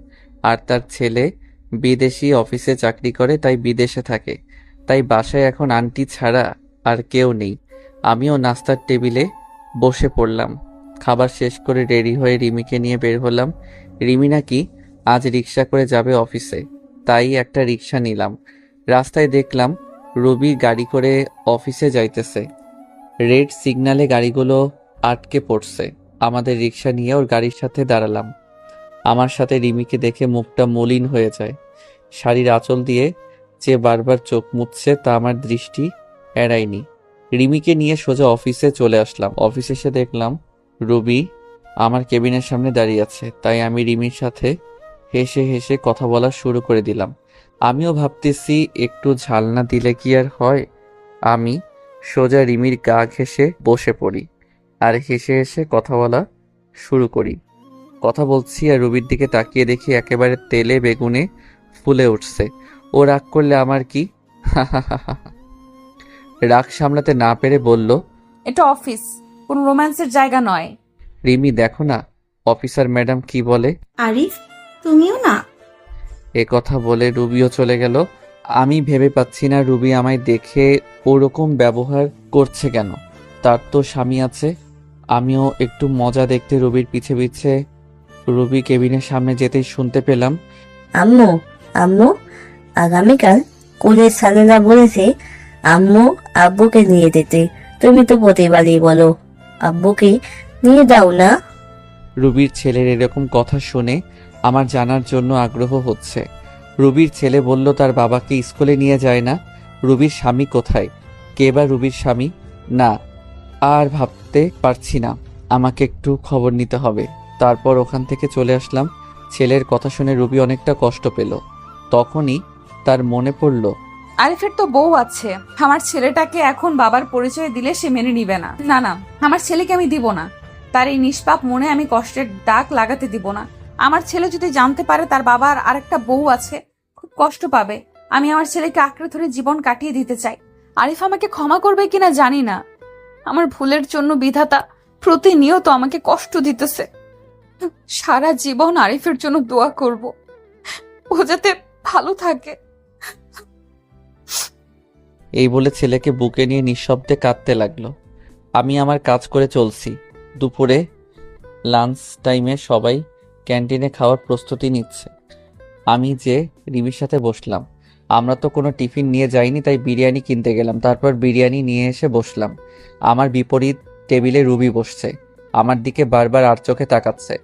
আর তার ছেলে বিদেশি অফিসে চাকরি করে, তাই বিদেশে থাকে। তাই বাসায় এখন আন্টি ছাড়া আর কেউ নেই। আমিও নাস্তার টেবিলে বসে পড়লাম। খাবার শেষ করে রেডি হয়ে রিমিকে নিয়ে বের হলাম। রিমি নাকি আজ রিক্সা করে যাবে অফিসে, তাই একটা রিক্সা নিলাম। রাস্তায় দেখলাম রবি গাড়ি করে অফিসে যাইতেছে। রেড সিগন্যালে গাড়িগুলো আটকে পড়ছে। আমাদের রিক্সা নিয়ে ওর গাড়ির সাথে দাঁড়ালাম। আমার সাথে রিমিকে দেখে মুখটা মলিন হয়ে যায়। শাড়ির আঁচল দিয়ে যে বারবার চোখ মুছছে তা আমার দৃষ্টি এড়ায়নি। রিমিকে নিয়ে সোজা অফিসে চলে আসলাম। অফিসে এসে দেখলাম রবি আমার কেবিনের সামনে দাঁড়িয়ে আছে, তাই আমি রিমির সাথে হেসে হেসে কথা বলা শুরু করে দিলাম। আমিও ভাবতেছি একটু ঝাল না দিলে কি আর হয়। আমি সোজা রিমির গা ঘেঁষে বসে পড়ি আর হেসে হেসে কথা বলা শুরু করি। কথা বলছি আর রবির দিকে তাকিয়ে দেখি একেবারে তেলে বেগুনে ফুলে উঠছে। ও রাগ করলে আমার কি? রাগ সামলাতে না পেরে বলল, এটা অফিস, কোনো রোম্যান্সের জায়গা নয়। রিমি দেখো না অফিসার ম্যাডাম কি বলে। আরিফ, তুমিও না? এ কথা বলে রুবিও চলে গেল। আমি ভেবে পাচ্ছি না রুবি আমায় দেখে ওরকম ব্যবহার করছে কেন। তার তো স্বামী আছে। আমিও একটু মজা দেখতে রুবির পিছে পিছে রুবি কেবিনের সামনে যেতেই শুনতে পেলাম, আম্মু আম্মু আগামীকাল কুলের সালেরা বলেছে আম্মু আব্বুকে নিয়ে যেতে। তুমি তো প্রতিবারই বলো আব্বুকে নিয়ে দাও না। রুবির ছেলের এরকম কথা শুনে আমার জানার জন্য আগ্রহ হচ্ছে। রুবির ছেলে বলল তার বাবাকে স্কুলে নিয়ে যায় না। রুবির স্বামী কোথায়? কে বা রুবির স্বামী? না, আর ভাবতে পারছি না। আমাকে একটু খবর নিতে হবে। তারপর ওখান থেকে চলে আসলাম। ছেলের কথা শুনে রুবি অনেকটা কষ্ট পেল। তখনই তার মনে পড়ল, আরিফের তো বউ আছে। আমার ছেলেটাকে এখন বাবার পরিচয় দিলে সে মেনে নিবে না। না না, আমার ছেলেকে আমি দিব না। তার এই নিষ্পাপ মনে আমি কষ্টের দাগ লাগাতে দিব না। আমার ছেলে যদি জানতে পারে তার বাবার আরেকটা বউ আছে, খুব কষ্ট পাবে। আমি আমার ছেলেকে আঁকড়ে ধরে জীবন কাটিয়ে দিতে চাই। আরিফ আমাকে ক্ষমা করবে কিনা জানি না। আমার ভুলের জন্য বিধাতা প্রতিনিয়ত আমাকে কষ্ট দিতেছে। সারা জীবন আরিফের জন্য দোয়া করব, ও যাতে ভালো থাকে। এই বলে ছেলেকে বুকে নিয়ে নিঃশব্দে কাঁদতে লাগলো। আমি আমার কাজ করে চলছি। দুপুরে লাঞ্চ টাইমে সবাই ক্যান্টিনে খাওয়ার প্রস্তুতি নিচ্ছে। আমি যে রিমির সাথে বসলাম। আমরা তো কোনো টিফিন নিয়ে যাইনি, তাই বিরিয়ানি কিনতে গেলাম। তারপর বিরিয়ানি নিয়ে এসে বসলাম। আমার বিপরীত টেবিলে রুবি বসছে। আমার দিকে বারবার আর চোখে তাকাচ্ছে।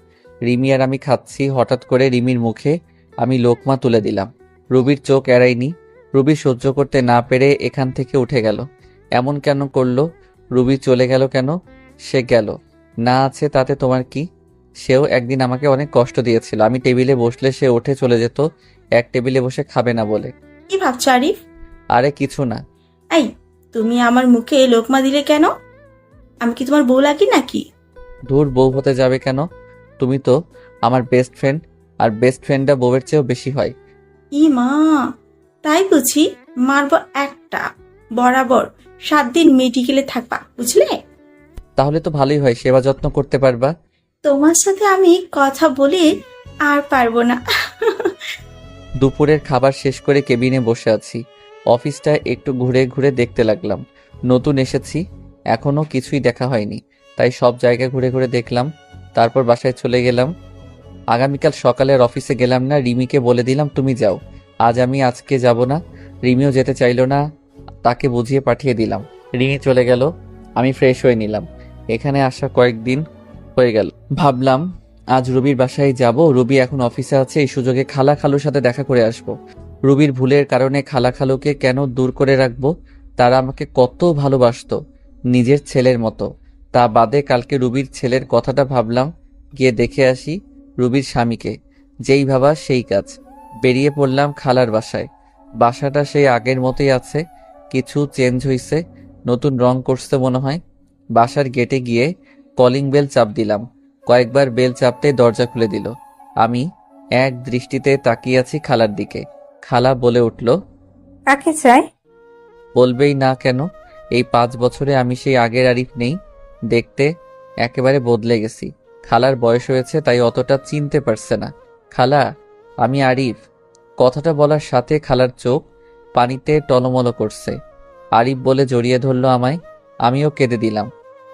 রিমি আর আমি খাচ্ছি। হঠাৎ করে রিমির মুখে আমি লোকমা তুলে দিলাম। রুবির চোখ এড়ায়নি। রুবি সহ্য করতে না পেরে এখান থেকে উঠে গেল। এমন কেন করলো? রুবি চলে গেল কেন? সে গেল না আছে তাতে তোমার কি? সেও একদিন আমাকে অনেক কষ্ট দিয়েছিল। আমি টেবিলে বসলে সে উঠে চলে যেত, এক টেবিলে বসে খাবে না বলে। কি ভাবছো আরিফ? আরে কিছু না। এই, তুমি আমার মুখে লোকমা দিলে কেন? আমি কি তোমার বউ লাগি নাকি? ধুর, বউ হতে যাবে কেন? তুমি তো আমার বেস্ট ফ্রেন্ড, আর বেস্ট ফ্রেন্ডটা বউয়ের চেয়েও বেশি হয়। ই মা, তাই বুঝি? মারবো একটা। বরাবর 7 দিন মেডিকেলে থাকবা, বুঝলে? তাহলে তো ভালোই হয়, সেবা যত্ন করতে পারবা। তোমার সাথে আমি কথা বলে আর পারবো না। দুপুরের খাবার শেষ করে কেবিনে বসে আছি। অফিসটা একটু ঘুরে ঘুরে দেখতে লাগলাম। নতুন এসেছি, এখনো কিছুই দেখা হয়নি, তাই সব জায়গা ঘুরে ঘুরে দেখলাম। তারপর বাসায় চলে গেলাম। আগামীকাল সকালে আর অফিসে গেলাম না। রিমিকে বলে দিলাম তুমি যাও, আজকে যাব না। রিমিও যেতে চাইলো না, তাকে বুঝিয়ে পাঠিয়ে দিলাম। রিমি চলে গেল। আমি ফ্রেশ হয়ে নিলাম। এখানে আসা কয়েকদিন হয়ে গেল। ভাবলাম আজ রুবির বাসায় যাব। রুবি এখন অফিসে আছে, এই সুযোগে খালা খালুর সাথে দেখা করে আসব। রুবির ভুলের কারণে খালা খালুকে কেন দূর করে রাখবো? তারা আমাকে কত ভালোবাসতো, নিজের ছেলের মতো। তা বাদে কালকে রুবির ছেলের কথাটা ভাবলাম, গিয়ে দেখে আসি রুবির স্বামীকে। যেই ভাবা সেই কাজ। বেরিয়ে পড়লাম খালার বাসায়। বাসাটা সেই আগের মতোই আছে, কিছু চেঞ্জ হইছে, নতুন রং করছে মনে হয়। বাসার গেটে গিয়ে কলিং বেল চাপ দিলাম। কয়েকবার বেল চাপতে দরজা খুলে দিল। আমি এক দৃষ্টিতে তাকিয়ে আছি খালার দিকে। খালা বলে উঠল, কাকে চাই? বলবেই না কেন? এই 5 বছরে আমি সেই আগের আরিফ নেই। দেখতে একেবারে বদলে গেছি। খালার বয়স হয়েছে তাই অতটা চিনতে পারছে না। খালা, আমি আরিফ। কথাটা বলার সাথে খালার চোখ পানিতে টলমল করছে। আরিফ বলে জড়িয়ে ধরলো আমায়। আমিও কেঁদে দিলাম।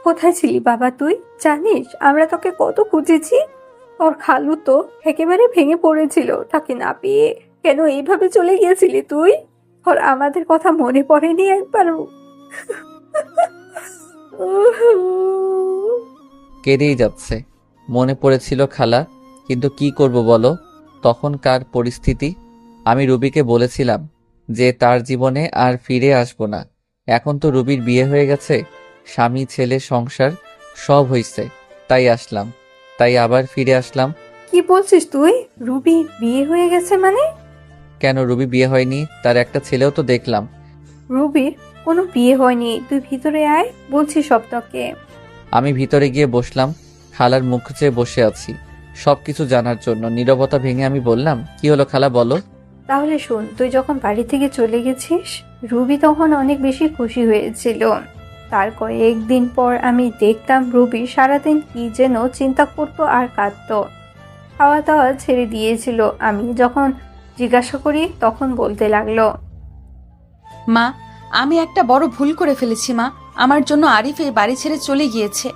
কোথায় ছিলি বাবা তুই? জানিস আমরা তোকে কত খুঁজেছি। ওর খালু তো একেবারে ভেঙে পড়েছিল তাকে না পেয়ে। কেন এইভাবে চলে গিয়েছিলি তুই? ওর আমাদের কথা মনে পড়েনি একবারও? কেঁদেই যাচ্ছে। মনে পড়েছিল খালা, কিন্তু কি করব বলো, তখনকার পরিস্থিতি। আমি রুবিকে বলেছিলাম যে তার জীবনে আর ফিরে আসবো না। এখন তো রুবির বিয়ে হয়ে গেছে, স্বামী ছেলে সংসার সব হইছে, তাই আসলাম। তাই আবার ফিরে আসলাম। কি বলছিস তুই? রুবি বিয়ে হয়ে গেছে মানে? কেন, রুবি বিয়ে হয়নি? তার একটা ছেলেও তো দেখলাম। রুবির কোনো বিয়ে হয়নি, তুই ভিতরে আয়, বলছি সব তোকে। আমি ভিতরে গিয়ে বসলাম। খালার মুখ চেয়ে বসে আছি সবকিছু জানার জন্য। নীরবতা ভেঙে আমি বললাম, কি হলো খালা, বলো। তাহলে শোন, তুই যখন বাড়ি থেকে চলে গেছিস রুবি তখন অনেক বেশি খুশি হয়েছিল। তার কয়েকদিন পর আমি দেখতাম রুবি সারাদিন কি যেন চিন্তা করতো আর কাঁদতো। খাওয়া দাওয়া ছেড়ে দিয়েছিল। আমি যখন জিজ্ঞাসা করি তখন বলতে লাগলো, মা, আমি একটা বড় ভুল করে ফেলেছি মা। আমার জন্য আরিফ এই বাড়ি ছেড়ে চলে গিয়েছে।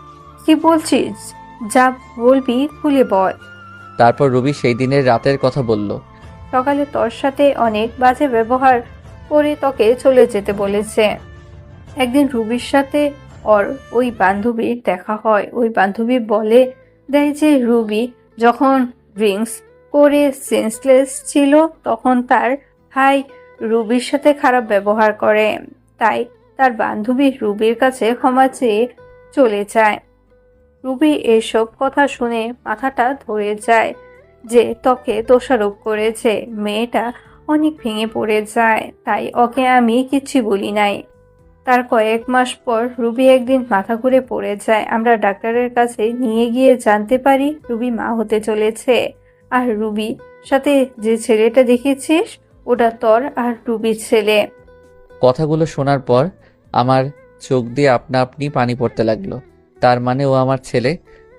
কি বলছিস? যা বলবি খুলে বল। তারপর রুবি সেই দিনের রাতের কথা বলল। সকালে তোর সাথে অনেক বাজে ব্যবহার করে তোকে চলে যেতে বলেছে। একদিন রুবির সাথে ওর ওই বান্ধবীর দেখা হয়। ওই বান্ধবী বলে দেয় যে রুবি যখন ড্রিঙ্কস করে সেন্সলেস ছিল তখন তার ভাই রুবির সাথে খারাপ ব্যবহার করে। তাই তার বান্ধবী রুবির কাছে ক্ষমা চেয়ে চলে যায়। রুবি এসব কথা শুনে মাথাটা ধরে যায় যে তোকে দোষারোপ করেছে। মেয়েটা অনেক ভেঙে পড়ে যায়। তাই ওকে আমি কিচ্ছু বলি নাই। তার কয়েক মাস পর রুবি একদিন মাথা ঘুরে পড়ে যায়। আমরা ডাক্তারের কাছে নিয়ে গিয়ে জানতে পারি রুবি মা হতে চলেছে। আর রুবি সাথে যে ছেলেটা দেখেছিস ওটা তোর আর রুবির ছেলে। কথাগুলো শোনার পর আমার চোখ দিয়ে আপনা আপনি পানি পড়তে লাগলো। তার মানে ও আমার ছেলে।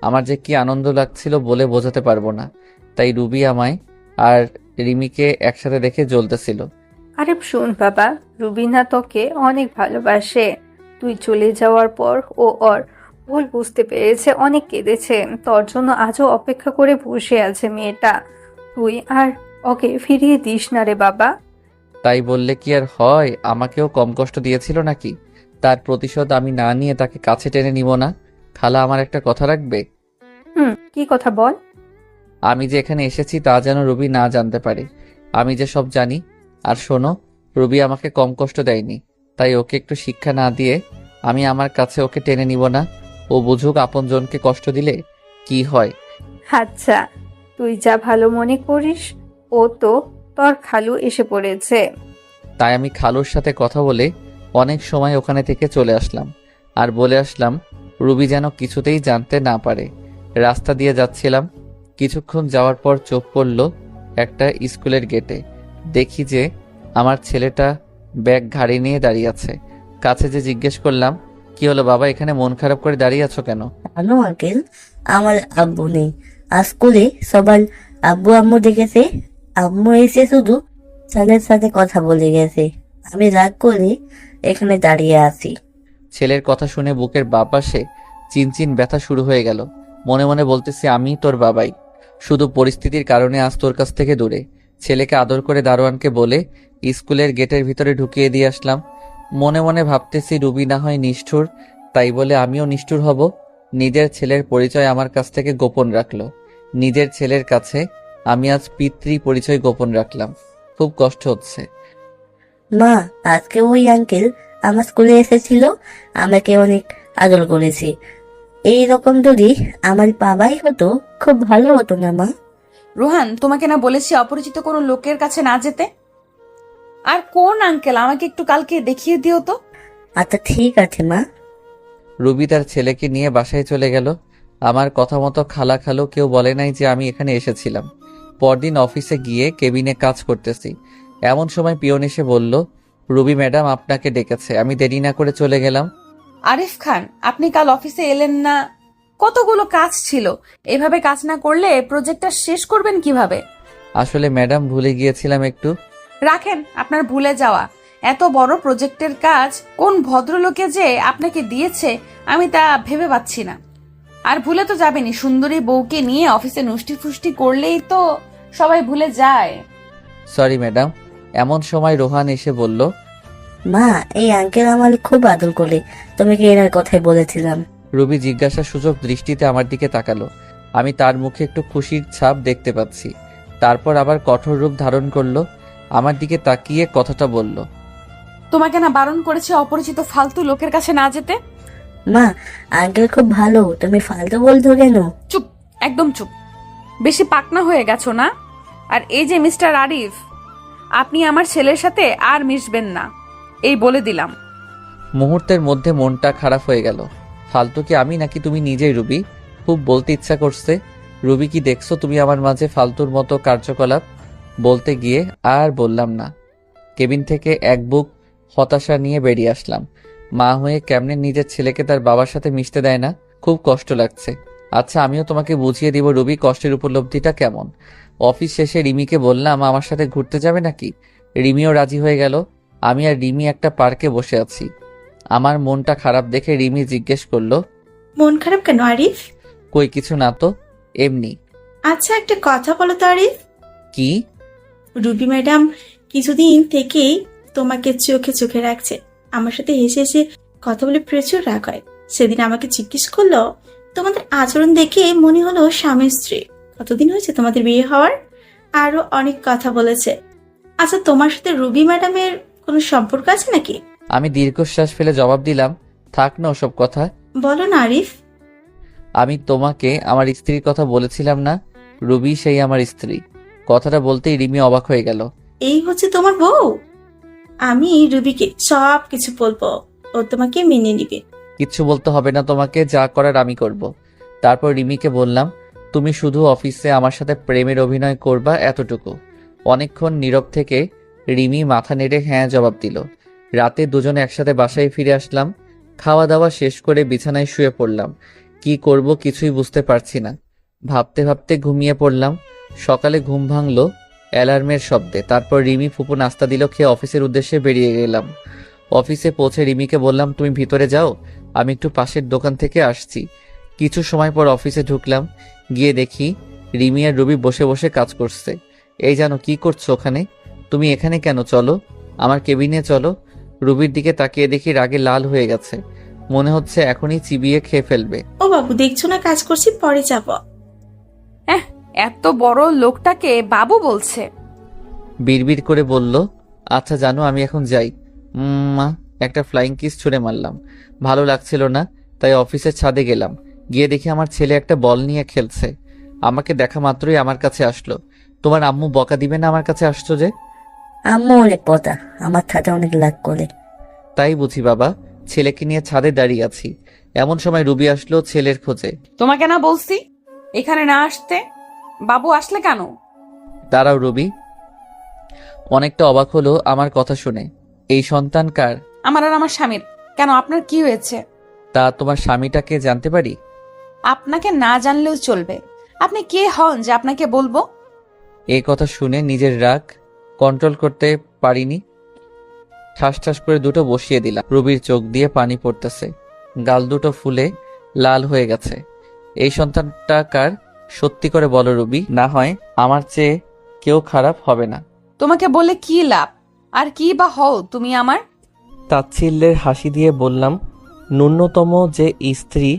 আমার যে কি আনন্দ লাগছিল বলে বোঝাতে পারবো না। তাই রুবি আমায় আর রিমিকে একসাথে দেখে জ্বলতেছিল। আরে শোন বাবা, রুবিনা তোকে অনেক ভালোবাসে। তুই চলে যাওয়ার পর ও ওর ভুল বুঝতে পেরেছে, অনেক কেঁদেছে। তোর জন্য আজও অপেক্ষা করে বসে আছে মেয়েটা। তুই আর ওকে ফিরিয়ে দিস না রে বাবা। তাই বললে কি আর হয়? আমাকেও কম কষ্ট দিয়েছিল নাকি? তার প্রতিশোধ আমি না নিয়ে তাকে কাছে টেনে নিব না। খালা আমার একটা কথা রাখবে? কি কথা বল। আমি যে এখানে এসেছি তা যেন রুবি না জানতে পারে। আমি যে সব জানি। আর শোনো, রুবি আমাকে কম কষ্ট দেয়নি, তাই ওকে একটু শিক্ষা না দিয়ে আমি আমার কাছে ওকে টেনে নিব না। ও বুঝুক আপনজনকে কষ্ট দিলে কি হয়। আচ্ছা, তুই যা ভালো মনে করিস। ও তো তোর খালু এসে পড়েছে। তাই আমি খালুর সাথে কথা বলে অনেক সময় ওখানে থেকে চলে আসলাম। আর বলে আসলাম রুবি যেন কিছুতেই জানতে না পারে। রাস্তা দিয়ে যাচ্ছিলাম। কিছুক্ষণ যাওয়ার পর চোখ পড়ল একটা স্কুলের গেটে। দেখি যে আমার ছেলেটা ব্যাগ ঘাড়ি নিয়ে দাঁড়িয়ে আছে। কাছে যে জিজ্ঞেস করলাম, কি হলো বাবা, এখানে মন খারাপ করে দাঁড়িয়ে আছো কেন? জানো আঙ্কেল, আমার আব্বু নেই। আজ স্কুলে সবার আব্বু আম্মু ডেকেছে। আম্মু এসে শুধু ছেলের সাথে কথা বলে গেছে। আমি রাগ করে এখানে দাঁড়িয়ে আছি। ছেলের কথা শুনে বুকের বাঁ পাশে চিনচিন ব্যথা শুরু হয়ে গেল। মনে মনে বলতেছি, আমি তোর বাবাই, শুধু পরিস্থিতির কারণে আজ তোর কাছ থেকে দূরে। ছেলেকে আদর করে দারোয়ানকে বলে স্কুলের গেটের ভিতরে ঢুকিয়ে দিয়ে আসলাম। মনে মনে ভাবতেছি রুবি না হয় নিষ্ঠুর, তাই বলে আমিও নিষ্ঠুর হব? নিজের ছেলের পরিচয় আমার কাছ থেকে গোপন রাখলো। নিজের ছেলের কাছে আমি আজ পিতৃ পরিচয় গোপন রাখলাম। খুব কষ্ট হচ্ছে। মা, আজকে ওই আঙ্কেল আমার স্কুলে এসেছিল, আমাকে অনেক আদর করেছে। এই রকম যদি আমার বাবাই হতো খুব ভালো হতো না মা? রোহান, তোমাকে না বলেছি অপরিচিত কোনো লোকের কাছে না যেতে? আর কোন আঙ্কেল আমাকে একটু কালকে দেখিয়ে দিও তো। আচ্ছা ঠিক আছে মা। রুবি তার ছেলেকে নিয়ে বাসায় চলে গেল। আমার কথা মতো খালা খালো কেউ বলে নাই যে আমি এখানে এসেছিলাম। পরদিন অফিসে গিয়ে কেবিনে কাজ করতেছি, এমন সময় পিয়ন এসে বলল, রুবি ম্যাডাম আপনাকে ডেকেছে। আমি দেরি না করে চলে গেলাম। আরিফ খান, আপনি কাল অফিসে এলেন না? কতগুলো কাজ ছিল, এভাবে কাজ না করলে প্রজেক্টটা শেষ করবেন কিভাবে? আসলে ম্যাডাম ভুলে গিয়েছিলাম একটু। রাখেন আপনার ভুলে যাওয়া। এত বড় প্রজেক্টের কাজ কোন ভদ্রলোকে যে আপনাকে দিয়েছে আমি তা ভেবে পাচ্ছি না। আর ভুলে তো যাবেনি, সুন্দরী বউকে নিয়ে অফিসে নুষ্টি ফুষ্টি করলেই তো সবাই ভুলে যায়। Sorry madam. এমন সময় রোহান এসে বলল, মা, এই আঙ্কেল আমার খুব আদর করে, তোমাকে এনার কথাই বলেছিলাম। রুবি জিজ্ঞাসা সূচক দৃষ্টিতে আমার দিকে তাকালো। আমি তার মুখে একটু খুশির ছাপ দেখতে পাচ্ছি। তারপর আবার কঠোর রূপ ধারণ করলো, আমার দিকে তাকিয়ে কথাটা বলল, তোমাকে না বারণ করেছে অপরিচিত ফালতু লোকের কাছে না যেতে? মা, আঙ্কেল খুব ভালো, তুমি ফালতু বলছো কেন? চুপ, একদম চুপ। বেশি পাকনা হয়ে গেছো না? আর এই যে মিস্টার আরিফ, আপনি আমার ছেলের সাথে আর মিশবেন না, এই বলে দিলাম। মুহূর্তের মধ্যে মনটা খারাপ হয়ে গেল। ফালতু কি আমি নাকি তুমি নিজেই? রুবি, খুব বলতে ইচ্ছা করছে। রুবি, কি দেখছো তুমি আমার মাঝে ফালতুর মতো কার্যকলাপ? বলতে গিয়ে আর বললাম না। কেবিন থেকে এক বুক হতাশা নিয়ে বেরিয়ে আসলাম। মা হয়ে কেমনে নিজের ছেলেকে তার বাবার সাথে মিশতে দেয় না, খুব কষ্ট লাগছে। আচ্ছা, আমিও তোমাকে বুঝিয়ে দিব রুবি কষ্টের উপলব্ধিটা কেমন। অফিস শেষে রিমিকে বললাম আমার সাথে ঘুরতে যাবে নাকি। রিমিও রাজি হয়ে গেল। আমি আর রিমি একটা পার্কে বসে আছি। আমার মনটা খারাপ দেখে রিমি জিজ্ঞেস করলো, মন খারাপ কেন আরিফ? কই কিছু না তো, এমনি। আচ্ছা, একটা কথা বলো তো আরিফ। কি? রুবি ম্যাডাম কিছুদিন থেকেই তোমাকে চোখে চোখে রাখছে। আমার সাথে হেসে হেসে কথা বলে প্রচুর রাগ হয়। সেদিন আমাকে জিজ্ঞেস করলো, তোমাদের আচরণ দেখে মনে হলো স্বামী স্ত্রী, কতদিন হয়েছে তোমাদের বিয়ে হওয়ার? আরো অনেক কথা বলেছে। আচ্ছা, তোমার সাথে রুবি ম্যাডামের কোনো সম্পর্ক আছে নাকি? আমি দীর্ঘশ্বাস ফেলে জবাব দিলাম, থাক না ওসব কথা। বলো না আরিফ। আমি তোমাকে আমার স্ত্রীর কথা বলেছিলাম না? রুবি সেই আমার স্ত্রী। কথাটা বলতেই রিমি অবাক হয়ে গেল। এই হচ্ছে তোমার বউ? আমি রুবিকে সব কিছু বলবো, ও তোমাকে মেনে নিবে। কিচ্ছু বলতে হবে না তোমাকে, যা করার আমি করব। তারপর রিমিকে বললাম, তুমি শুধু অফিসে আমার সাথে প্রেমের অভিনয় করবা, এতটুকু। অনেকক্ষণ নীরব থেকে রিমি মাথা নেড়ে হ্যাঁ জবাব দিল। রাতে দুজনে একসাথে বাসায় ফিরে আসলাম। খাওয়া দাওয়া শেষ করে বিছানায় শুয়ে পড়লাম। কি করব কিছুই বুঝতে পারছি না। ভাবতে ভাবতে ঘুমিয়ে পড়লাম। সকালে ঘুম ভাঙলো অ্যালার্মের শব্দে। তারপর রিমি ফুপু নাস্তা দিল, খেয়ে অফিসের উদ্দেশ্যে বেরিয়ে গেলাম। অফিসে পৌঁছে রিমিকে বললাম, তুমি ভিতরে যাও, আমি একটু পাশের দোকান থেকে আসছি। কিছু সময় পর অফিসে ঢুকলাম। গিয়ে দেখি রিমি আর রুবি বসে বসে কাজ করছে। এই জানো কি করছো ওখানে? তুমি এখানে কেন? চলো আমার কেবিনে চলো। রুবির দিকে তাকিয়ে দেখি রাগে লাল হয়ে গেছে, মনে হচ্ছে এখনই চিবিয়ে খেয়ে ফেলবে। ও বাবু, দেখছো না কাজ করছি, পরে যাব। এত বড় লোকটাকে বাবু বলছে। বিড়বিড় করে বলল, আচ্ছা জানো আমি এখন যাই। মা, একটা ফ্লাইং কিস ছুঁড়ে মারলাম। ভালো লাগছিল না, তাই অফিসের ছাদে গেলাম। গিয়ে দেখি আমার ছেলে একটা বল নিয়ে খেলছে। আমাকে দেখা মাত্রই আমার কাছে আসলো। তোমার আম্মু বকা দিবে না আমার কাছে আসছো যে? আম্মু অনেক পতা, আমার খাতে অনেক লাগ করে। তাই বুঝি বাবা, ছেলেকে নিয়ে ছাদে দাঁড়িয়ে আছি। এমন সময় রুবি আসলো ছেলের খোঁজে। তোমাকে না বলছি এখানে না আসতে? বাবু আসলে কেন? দাঁড়াও রুবি। অনেকটা অবাক হলো আমার কথা শুনে। এই সন্তান কার? আমার আর আমার স্বামীর। কেন, আপনার কি হয়েছে? তা তোমার স্বামীটাকে জানতে পারি? আপনাকে না জানলেও চলবে। আপনি কে হন যে আপনাকে বলবো? এই কথা শুনে নিজের রাগ কন্ট্রোল করতে পারিনি। ঠাস ঠাস করে দুটো বসিয়ে দিলাম। রুবির চোখ দিয়ে পানি পড়তেছে, গাল দুটো ফুলে লাল হয়ে গেছে। এই সন্তানটা কার? সত্যি করে বলো রুবি, না হয় আমার চেয়ে কেউ খারাপ হবে না। তোমাকে বলে কি লাভ? আর কি বা হও তুমি আমার? তাচ্ছিল্যের হাসি দিয়ে বললাম, ন্যূনতম যে স্ত্রী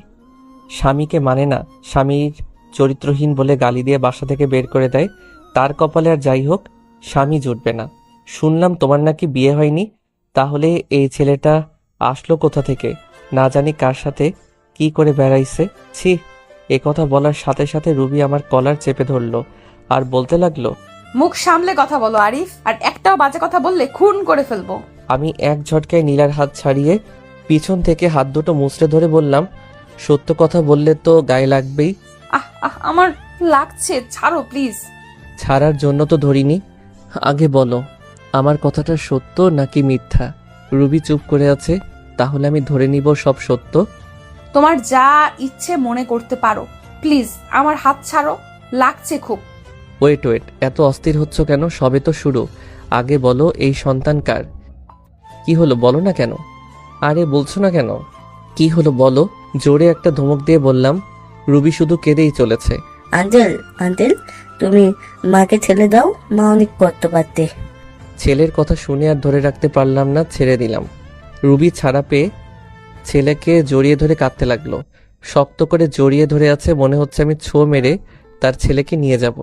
স্বামীকে মানে না, স্বামীর চরিত্রহীন বলে গালি দিয়ে বাসা থেকে বের করে দেয়, তার কপালে আর যাই হোক স্বামী জুটবে না। শুনলাম তোমার নাকি বিয়ে হয়নি, তাহলে এই ছেলেটা আসলো কোথা থেকে? না জানি কার সাথে কি করে বেড়াইছে। ছি! এ কথা বলার সাথে সাথে রুবি আমার কলার চেপে ধরলো আর বলতে লাগলো, মুখ সামলে কথা বলো আরিফ, আর একটাও বাজে কথা বললে খুন করে ফেলবো। আমি এক ঝটকায় নীলার হাত ছাড়িয়ে পিছন থেকে হাত দুটো মুচড়ে ধরে বললাম, সত্য কথা বললে তো গায়ে লাগবেই। আহ আহ আমার লাগছে, ছাড়ো প্লিজ। ছাড়ার জন্য তো ধরিনি। আগে বলো, আমার কথাটা সত্য নাকি মিথ্যা? রুবি চুপ করে আছে, তাহলে আমি ধরে নিব সব সত্য। তোমার যা ইচ্ছে মনে করতে পারো, প্লিজ আমার হাত ছাড়ো, লাগছে খুব। ওয়েট ওয়েট, এত অস্থির হচ্ছ কেন? সবে তো শুরু। আগে বলো, এই সন্তান কার? কি হলো বলো না কেন? আরে বলছো না কেন? কি হলো বলো। জোরে একটা ধমক দিয়ে বললাম। রুবি শুধু কেঁদেই চলেছে। আঙ্কেল আঙ্কেল, তুমি মাকে ছেড়ে দাও, মা অনেক করতে পারতে। ছেলের কথা শুনে আর ধরে রাখতে পারলাম না, ছেড়ে দিলাম। রুবি ছাড়া পেয়ে ছেলেকে জড়িয়ে ধরে কাঁদতে লাগলো। শক্ত করে জড়িয়ে ধরে আছে, মনে হচ্ছে আমি ছো মেরে তার ছেলেকে নিয়ে যাব।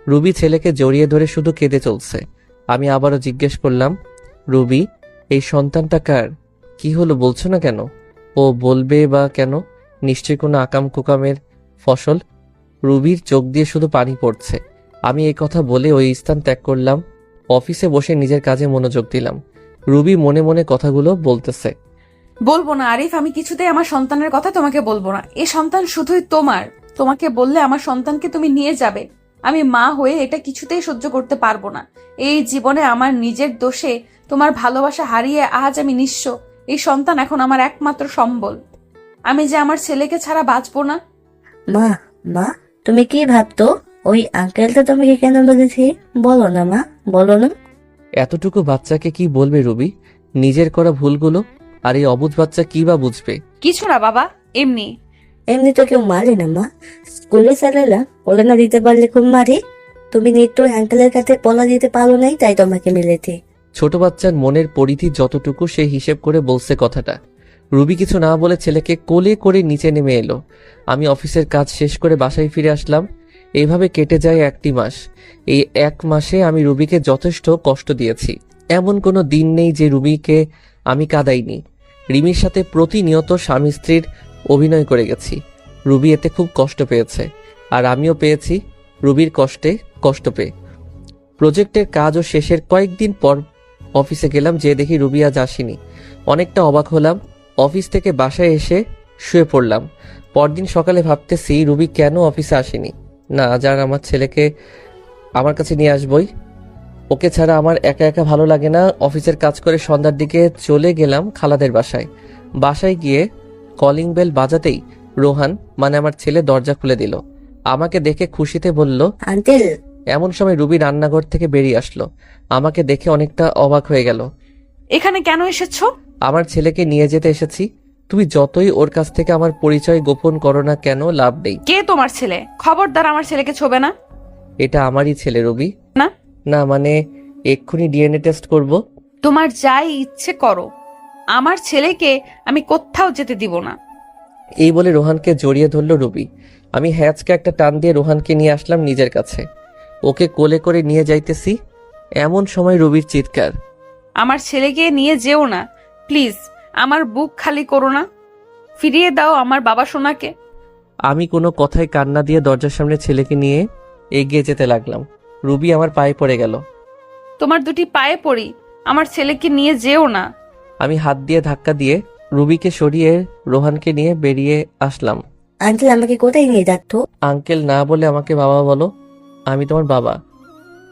রুবি ছেলেকে জড়িয়ে ধরে শুধু কেঁদে চলছে। আমি আবারও জিজ্ঞেস করলাম, রুবি, এই সন্তানটা কার? কি হলো বলছো না কেন? ও বলবে বা কেন? নিশ্চয়ই কোনো আকাম কুকামের ফসল। রুবির চোখ দিয়ে শুধু পানি পড়ছে। আমি এই কথা বলে ওই স্থান ত্যাগ করলাম। অফিসে বসে নিজের কাজে মনোযোগ দিলাম। রুবি মনে মনে কথাগুলো বলতেছে। বলবো না আরিফ, আমি কিছুতেই আমার সন্তানের কথা তোমাকে বলবো না। এই সন্তান শুধুই তোমার। তোমাকে বললে আমার সন্তানকে তুমি নিয়ে যাবে। আমি মা হয়ে এটা কিছুতেই সহ্য করতে পারবো না। এই জীবনে আমার নিজের দোষে তোমার ভালোবাসা হারিয়ে আজ আমি নিঃস্ব। এই সন্তান এখন আমার একমাত্র সম্বল। আমি যে আমার ছেলেকে ছাড়া বাঁচবো না। মা মা, তুমি কি ভাবতো? ওই আঙ্কেলটা তোমাকে কেন বলেছি? বলো না মা, বলো না। এতটুকু বাচ্চাকে কি বলবে রুবি? নিজের করা ভুলগুলো। আর এই অবুঝ বাচ্চা কি বা বুঝবে? কিছু না বাবা, এমনি। এমনি তো কেউ মারে না মা। স্কুলে স্যারেরা পড়ে না দিতে পারলে খুব মারে। তুমি নিশ্চয় আঙ্কেলের কাছে পলা দিতে পারো নাই, তাই তোমাকে মেলেছে। ছোট বাচ্চার মনের পরিধি যতটুকু সে হিসেব করে বলছে কথাটা। রুবি কিছু না বলে ছেলেকে কোলে করে নিচে নেমে এলো। আমি অফিসের কাজ শেষ করে বাসায় ফিরে আসলাম। এইভাবে কেটে যায় 1টি মাস। এই 1 মাসে আমি রুবিকে যথেষ্ট কষ্ট দিয়েছি। এমন কোনো দিন নেই যে রুবিকে আমি কাঁদাইনি। রিমির সাথে প্রতিনিয়ত স্বামী স্ত্রীর অভিনয় করে গেছি। রুবি এতে খুব কষ্ট পেয়েছে, আর আমিও পেয়েছি রুবির কষ্টে কষ্ট পেয়ে। প্রজেক্টের কাজও শেষের কয়েকদিন পর অফিসে গেলাম, যে দেখি রুবি আজ আসেনি। অনেকটা অবাক হলাম। অফিস থেকে বাসায় এসে শুয়ে পড়লাম। পরদিন সকালে ভাবতেছি রুবি কেন অফিসে আসেনি। না, আজ আর আমার ছেলেকে আমার কাছে নিয়ে আসবই। ওকে ছাড়া আমার একা একা ভালো লাগে না। অফিসের কাজ করে সন্ধ্যার দিকে চলে গেলাম খালাদের বাসায়। বাসায় গিয়ে কলিং বেল বাজাতেই রোহান, মানে আমার ছেলে, দরজা খুলে দিল। আমাকে দেখে খুশিতে বলল, আঙ্কেল। এমন সময় রুবি রান্নাঘর থেকে বেরিয়ে আসলো। আমাকে দেখে অনেকটা অবাক হয়ে গেল। এখানে কেন এসেছো? আমার ছেলেকে নিয়ে যেতে এসেছি। তুমি যতই ওর কাছ থেকে আমার পরিচয় গোপন করো না কেন, লাভ নেই। কে তোমার ছেলে? খবরদার আমার ছেলেকে ছোবে না। এটা আমারই ছেলে রুবি। না না মানে এক্ষুনি ডিএনএ টেস্ট করব। তোমার যাই ইচ্ছে করো, আমার ছেলেকে আমি কোথাও যেতে দিব না। এই বলে রোহানকে জড়িয়ে ধরল রুবি। আমি হ্যাচকে একটা টান দিয়ে রোহানকে নিয়ে আসলাম নিজের কাছে। ওকে কোলে করে নিয়ে যাইতেছি, এমন সময় রুবির চিৎকার, আমার ছেলেকে নিয়ে যেও না প্লিজ। আমার বুক খালি করো না, ফিরিয়ে দাও আমার বাবা সোনাকে। আমি কোনো কথায় কান্না দিয়ে দরজার সামনে ছেলেকে নিয়ে এগিয়ে যেতে লাগলাম। রুবি আমার পায়ে পড়ে গেল। তোমার দুটি পায়ে পড়ি, আমার ছেলেকে নিয়ে যেও না। আমি হাত দিয়ে ধাক্কা দিয়ে রুবিকে সরিয়ে রোহানকে নিয়ে বেরিয়ে আসলাম। আঙ্কেল, আমাকে কোথায় নিয়ে যাচ্ছ? আঙ্কেল না বলে আমাকে বাবা বলো। আমি তোমার বাবা।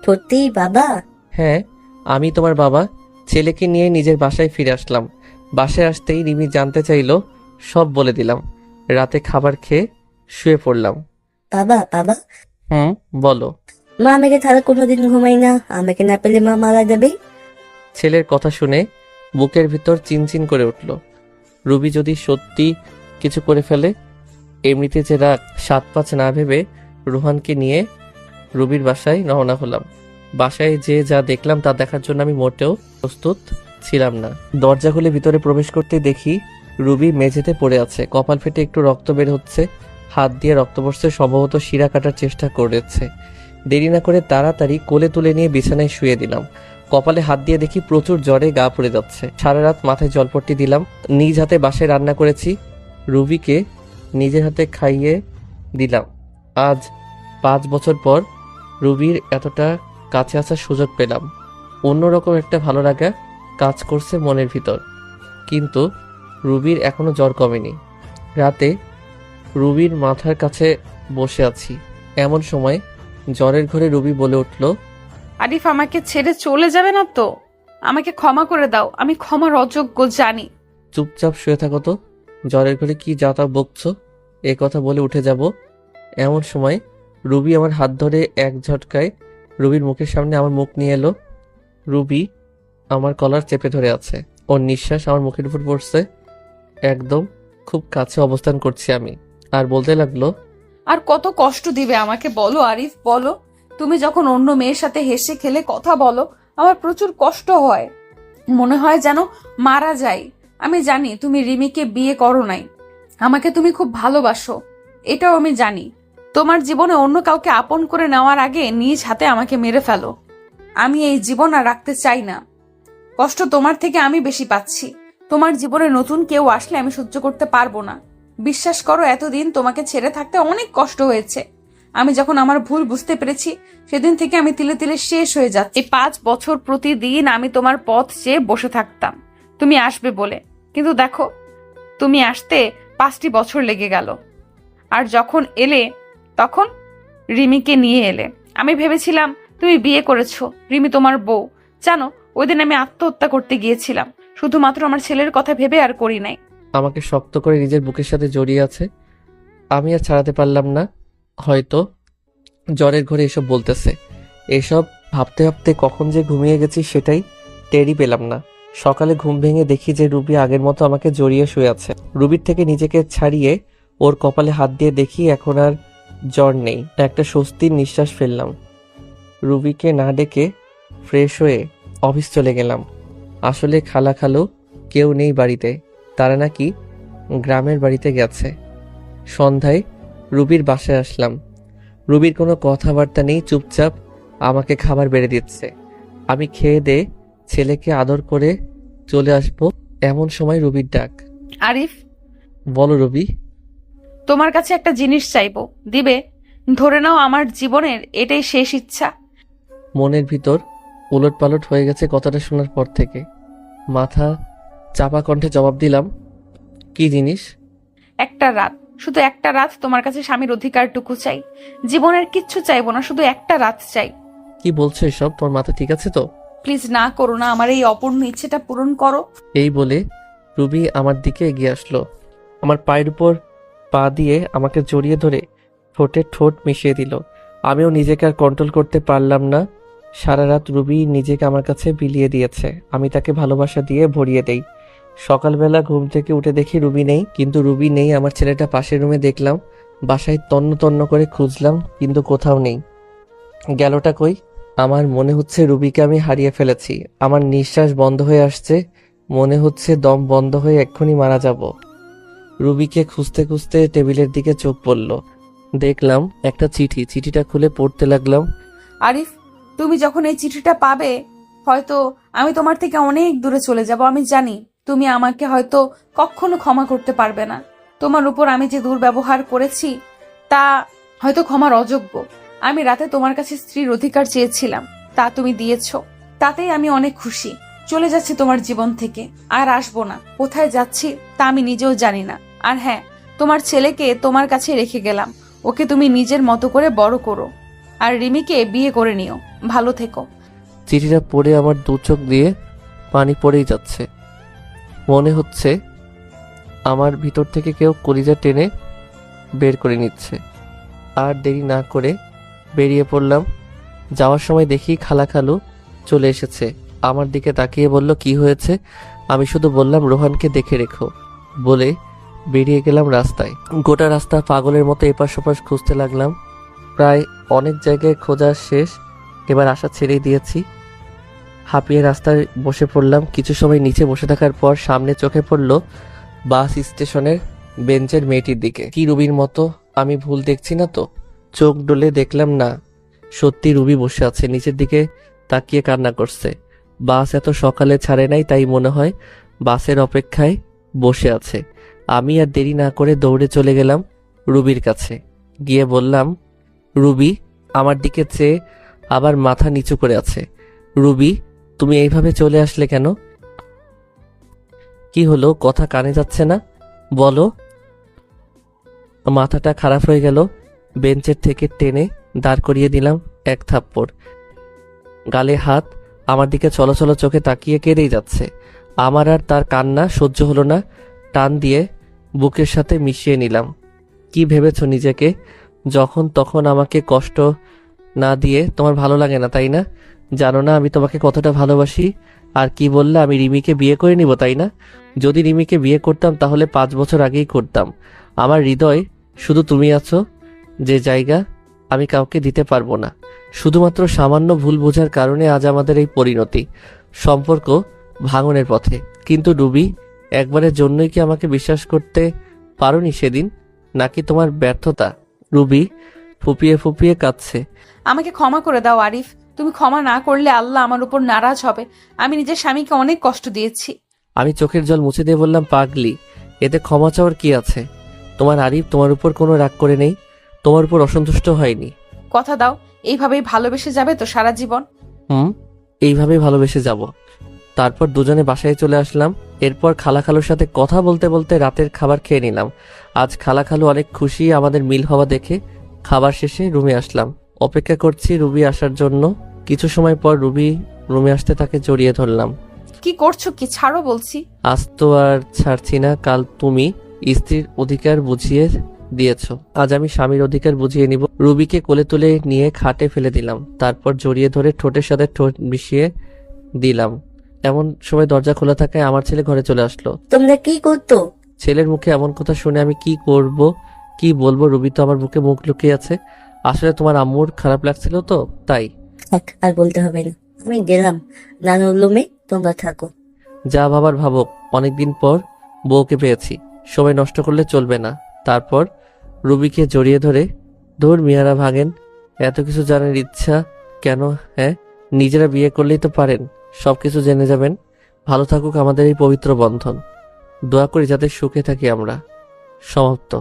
সত্যি বাবা? হ্যাঁ, আমি তোমার বাবা। ছেলেকে নিয়ে নিজের বাসায় ফিরে আসলাম। বাসায় আসতেই রিমি জানতে চাইলো, সব বলে দিলাম। রাতে খাবার খেয়ে শুয়ে পড়লাম। বাবা বাবা। বলো। মা আমাকে ছাড়া কোনোদিন ঘুমাই না, আমাকে না পেলে মা মারা যাবে। ছেলের কথা শুনে বুকের ভিতর চিনচিন করে উঠল। রুবি যদি সত্যি কিছু করে ফেলে। এমনিতে যে রাত 7-5 না ভেবে রোহানকে নিয়ে রুবির বাসায় রওনা হলাম। বাসায় যে যা দেখলাম তা দেখার জন্য আমি মোটেও প্রস্তুত ছিলাম না। দরজা খুলে ভিতরে প্রবেশ করতে দেখি রুবি মেঝেতে পড়ে আছে, কপাল ফেটে একটু রক্ত বের হচ্ছে। হাত দিয়ে রক্ত পড়ছে, সম্ভবত শিরা কাটার চেষ্টা করেছে। দেরি না করে তাড়াতাড়ি কোলে তুলে নিয়ে বিছানায় শুয়ে দিলাম। কপালে হাত দিয়ে দেখি প্রচুর জ্বরে গা পুড়ে যাচ্ছে। সারা রাত মাথায় জলপট্টি দিলাম। নিজ হাতে বাসায় রান্না করেছি, রুবিকে নিজের হাতে খাইয়ে দিলাম। আজ 5 বছর পর রুবির এতটা কাছে আসার সুযোগ পেলাম। অন্যরকম একটা ভালো লাগা কাজ করছে মনের ভিতর। কিন্তু রুবির এখনো জ্বর কমেনি। রাতে রুবির মাথার কাছে বসে আছি, এমন সময় জ্বরের ঘরে রুবি বলে উঠল, আরিফ আমাকে ছেড়ে চলে যাবে না তো? আমাকে ক্ষমা করে দাও, আমি ক্ষমার অযোগ্য জানি। চুপচাপ শুয়ে থাকো তো, জ্বরের ঘরে কি যা তা বকছো? এ কথা বলে উঠে যাব, এমন সময় রুবি আমার হাত ধরে এক ঝটকায় রুবির মুখের সামনে আমার মুখ নিয়ে এলো। রুবি আমার কলার চেপে ধরে আছে, ওর নিঃশ্বাস আমার মুখের উপর পড়ছে। একদম খুব কাছে অবস্থান করছি আমি, আর বলতে লাগলো, আর কত কষ্ট দিবে আমাকে বলো আরিফ, বলো। তুমি যখন অন্য মেয়ের সাথে হেসে খেলে কথা বলো, আমার প্রচুর কষ্ট হয়, মনে হয় যেন মারা যাই। আমি জানি তুমি রিমিকে বিয়ে করো নাই, আমাকে তুমি খুব ভালোবাসো, এটাও আমি জানি। তোমার জীবনে অন্য কাউকে আপন করে নেওয়ার আগে নিজ হাতে আমাকে মেরে ফেলো। আমি এই জীবন আর রাখতে চাই না। কষ্ট তোমার থেকে আমি বেশি পাচ্ছি। তোমার জীবনে নতুন কেউ আসলে আমি সহ্য করতে পারবো না। বিশ্বাস করো, এতদিন তোমাকে ছেড়ে থাকতে অনেক কষ্ট হয়েছে। আমি যখন আমার ভুল বুঝতে পেরেছি, সেদিন থেকে আমি তিলে তিলে শেষ হয়ে যাচ্ছি। এই 5 বছর প্রতিদিন আমি তোমার পথ চেয়ে বসে থাকতাম তুমি আসবে বলে, কিন্তু দেখো তুমি আসতে 5টি বছর লেগে গেল। আর যখন এলে তখন রিমিকে নিয়ে এলে। আমি ভেবেছিলাম তুমি বিয়ে করেছো, রিমি তোমার বউ। জানো, ওই দিন আমি আত্মহত্যা করতে গিয়েছিলাম, শুধুমাত্র আমার ছেলের কথা ভেবে, আর করি নাই। আমাকে শক্ত করে নিজের বুকের সাথে জড়িয়ে আছে, আমি আর ছাড়াতে পারলাম না। হয়তো জ্বরের ঘরে এসব বলতেছে, এসব ভাবতে ভাবতে কখন যে ঘুমিয়ে গেছি সেটাই টেরই পেলাম না। সকালে ঘুম ভেঙে দেখি যে রুবি আগের মতো আমাকে জড়িয়ে শুয়ে আছে। রুবির থেকে নিজেকে ছাড়িয়ে ওর কপালে হাত দিয়ে দেখি এখন আর জ্বর নেই। একটা স্বস্তির নিঃশ্বাস ফেললাম। রুবিকে না ডেকে ফ্রেশ হয়ে অফিস চলে গেলাম। আসলে খালা খালু কেউ নেই বাড়িতে, তারা নাকি গ্রামের বাড়িতে গেছে। সন্ধ্যায় রুবির বাসায় আসলাম। রুবির কোনো কথাবার্তা নেই, চুপচাপ আমাকে খাবার বেড়ে দিচ্ছে। আমি খেয়ে দে ছেলেকে আদর করে চলে আসবো, এমন সময় রুবির ডাক। আরিফ, বলো রুবি। তোমার কাছে একটা জিনিস চাইবো, দিবে? ধরে নাও আমার জীবনের এটাই শেষ ইচ্ছা। মনের ভিতর উলটপালট হয়ে গেছে কথাটা শোনার পর থেকে। মাথা চাপা কণ্ঠে জবাব দিলাম, কি জিনিস? একটা রাত, শুধু একটা রাত তোমার কাছে স্বামীর অধিকারটুকু চাই। জীবনের কিচ্ছু চাইবো না, শুধু একটা রাত চাই। কি বলছো এসব? তোমার মাথা ঠিক আছে তো? প্লিজ না করো না, আমার এই অপূর্ণ ইচ্ছেটা পূরণ করো। এই বলে রুবি আমার দিকে এগিয়ে আসলো। আমার পায়ের উপর পা দিয়ে আমাকে জড়িয়ে ধরে ঠোঁটে ঠোঁট মিশিয়ে দিল। আমিও নিজেকে আর কন্ট্রোল করতে পারলাম না। সারা রাত রুবি নিজেকে আমার কাছে বিলিয়ে দিয়েছে, আমি তাকে ভালোবাসা দিয়ে ভরিয়ে দেই। সকালবেলা ঘুম থেকে উঠে দেখি রুবি নেই, কিন্তু রুবি নেই। আমার ছেলেটা পাশের রুমে দেখলাম, বাসায় তন্ন তন্ন করে খুঁজলাম কিন্তু কোথাও নেই। গেলটা কই? আমার মনে হচ্ছে রুবিকে আমি হারিয়ে ফেলেছি। আমার নিঃশ্বাস বন্ধ হয়ে আসছে, মনে হচ্ছে দম বন্ধ হয়ে এক্ষুনি মারা যাব। রুবিকে খুঁজতে খুঁজতে টেবিলের দিকে চোখ পড়ল, দেখলাম একটা চিঠি। চিঠিটা খুলে পড়তে লাগলাম। আরিফ, তুমি যখন এই চিঠিটা পাবে, হয়তো আমি তোমার থেকে অনেক দূরে চলে যাব। আমি জানি তুমি আমাকে হয়তো কখনো ক্ষমা করতে পারবে না। তোমার উপর আমি যে দুর্ব্যবহার করেছি তা হয়তো ক্ষমার অযোগ্য। আমি রাতে তোমার কাছে স্ত্রীর অধিকার চেয়েছিলাম, তা তুমি দিয়েছ, তাতেই আমি অনেক খুশি। চলে যাচ্ছি তোমার জীবন থেকে, আর আসবো না। কোথায় যাচ্ছি তা আমি নিজেও জানি না। আর হ্যাঁ, তোমার ছেলেকে তোমার কাছে রেখে গেলাম, ওকে তুমি নিজের মতো করে বড় করো, আর রিমিকে বিয়ে করে নিও। ভালো থেকো। চিঠিটা পড়ে আমার দু চোখ দিয়ে পানি পড়েই যাচ্ছে। মনে হচ্ছে আমার ভিতর থেকে কেউ কলিজা টেনে বের করে নিচ্ছে। আর দেরি না করে বেরিয়ে পড়লাম। যাওয়ার সময় দেখি খালা খালু চলে এসেছে। আমার দিকে তাকিয়ে বলল, কি হয়েছে? আমি শুধু বললাম, রোহানকে দেখে রেখো বলে বেরিয়ে গেলাম রাস্তায়। গোটা রাস্তা পাগলের মতো এপাশ ওপাশ খুঁজতে লাগলাম। প্রায় অনেক জায়গায় খোঁজা শেষ, এবার আশা ছেড়েই দিয়েছি। হাঁপিয়ে রাস্তায় বসে পড়লাম। কিছু সময় নিচে বসে থাকার পর সামনে চোখে পড়ল বাস স্টেশনের বেঞ্চের মেয়েটির দিকে। কি রুবির মতো? আমি ভুল দেখছি না তো? চোখ ডলে দেখলাম না, সত্যি রুবি বসে আছে, নিচের দিকে তাকিয়ে কান্না করছে। বাস এত সকালে ছাড়ে নাই, তাই মনে হয় বাসের অপেক্ষায় বসে আছে। আমি আর দেরি না করে দৌড়ে চলে গেলাম রুবির কাছে। গিয়ে বললাম, রুবি। আমার দিকে চেয়ে আবার মাথা নিচু করে আছে। রুবি, তুমি এইভাবে চলে আসলে কেন? কি হলো, কথা কানে যাচ্ছে না? বলো। মাথাটা খারাপ হয়ে গেল। বেঞ্চের থেকে টেনে দাঁড় করিয়ে দিলাম এক থাপ্পড়। গালে হাত, আমার দিকে চলাচল চোখে তাকিয়ে কেঁদেই যাচ্ছে। আমার আর তার কান্না সহ্য হলো না, টান দিয়ে বুকের সাথে মিশিয়ে নিলাম। কি ভেবেছ নিজেকে? যখন তখন আমাকে কষ্ট না দিয়ে তোমার ভালো লাগে না, তাই না? জানো না আমি তোমাকে কতটা ভালোবাসি? আর কি বললে, আমি রিমিকে বিয়ে করে নিব, তাই না? যদি রিমিকে বিয়ে করতাম তাহলে 5 বছর আগেই করতাম। আমার হৃদয় শুধু তুমি আছো, যে জায়গা আমি কাউকে দিতে পারবো না। শুধুমাত্র সামান্য ভুল বোঝার কারণে আজ আমাদের এই পরিণতি, সম্পর্ক ভাঙনের পথে। কিন্তু রুবি, একবারের জন্যই কি আমাকে বিশ্বাস করতে পারোনি সেদিন? নাকি তোমার ব্যর্থতা? রুবি ফুপিয়ে ফুপিয়ে কাঁদছে। আমাকে ক্ষমা করে দাও আরিফ। তুমি ক্ষমা না করলে আল্লাহ আমার উপর নারাজ হবে। আমি নিজের স্বামীকে অনেক কষ্ট দিয়েছি। আমি চোখের জল মুছে দিয়ে বললাম, পাগলি, এতে ক্ষমা চাওয়ার কি আছে? তোমার আরিফ তোমার উপর কোনো রাগ করে নেই, তোমার উপর অসন্তুষ্ট হয়নি। কথা দাও, এইভাবেই ভালোবেসে যাবে তো সারা জীবন? এইভাবেই ভালোবেসে যাব। তারপর দুজনে বাসায় চলে আসলাম। এরপর খালাখালুর সাথে কথা বলতে বলতে রাতের খাবার খেয়ে নিলাম। আজ খালাখালু অনেক খুশি আমাদের মিল হওয়া দেখে। খাবার শেষে রুমে আসলাম। অপেক্ষা করছি রুবি আসার জন্য। কিছু সময় পর রুবি রুমে আসতে তাকে জড়িয়ে ধরলাম। কি করছো? কি ছাড়ো বলছি। আজ তো আর ছাড়ছি না। কাল তুমি স্ত্রীর অধিকার বুঝিয়ে দিয়েছো, আজ আমি স্বামীর অধিকার বুঝিয়ে নিব। রুবিকে কোলে তুলে নিয়ে খাটে ফেলে দিলাম। তারপর জড়িয়ে ধরে ঠোঁটের সাথে ঠোঁট মিশিয়ে দিলাম। এমন সময় দরজা খোলা থাকায় আমার ছেলে ঘরে চলে আসলো। তোমরা কি করতো? ছেলের মুখে এমন কথা শুনে আমি কি করব, কি বলবো? রুবি তো আমার বুকে মুখ লুকিয়ে আছে। আসলে তোমার আম্মুর খারাপ লাগছিল তো তাই। থাক, আর বলতে হবে না, আমি গেলাম নানুর রুমে, তোমরা থাকো। যা ভাবার ভাবক, অনেকদিন পর বউকে পেয়েছি, সময় নষ্ট করলে চলবে না। তারপর রুবিকে জড়িয়ে ধরে, ধুর মিয়ারা ভাগেন, এত কিছু জানার ইচ্ছা কেন? হ্যাঁ, নিজেরা বিয়ে করলেই তো পারেন, সবকিছু জেনে যাবেন। ভালো থাকুক আমাদের এই পবিত্র বন্ধন। দোয়া করি যাতে সুখে থাকি আমরা। সমাপ্ত।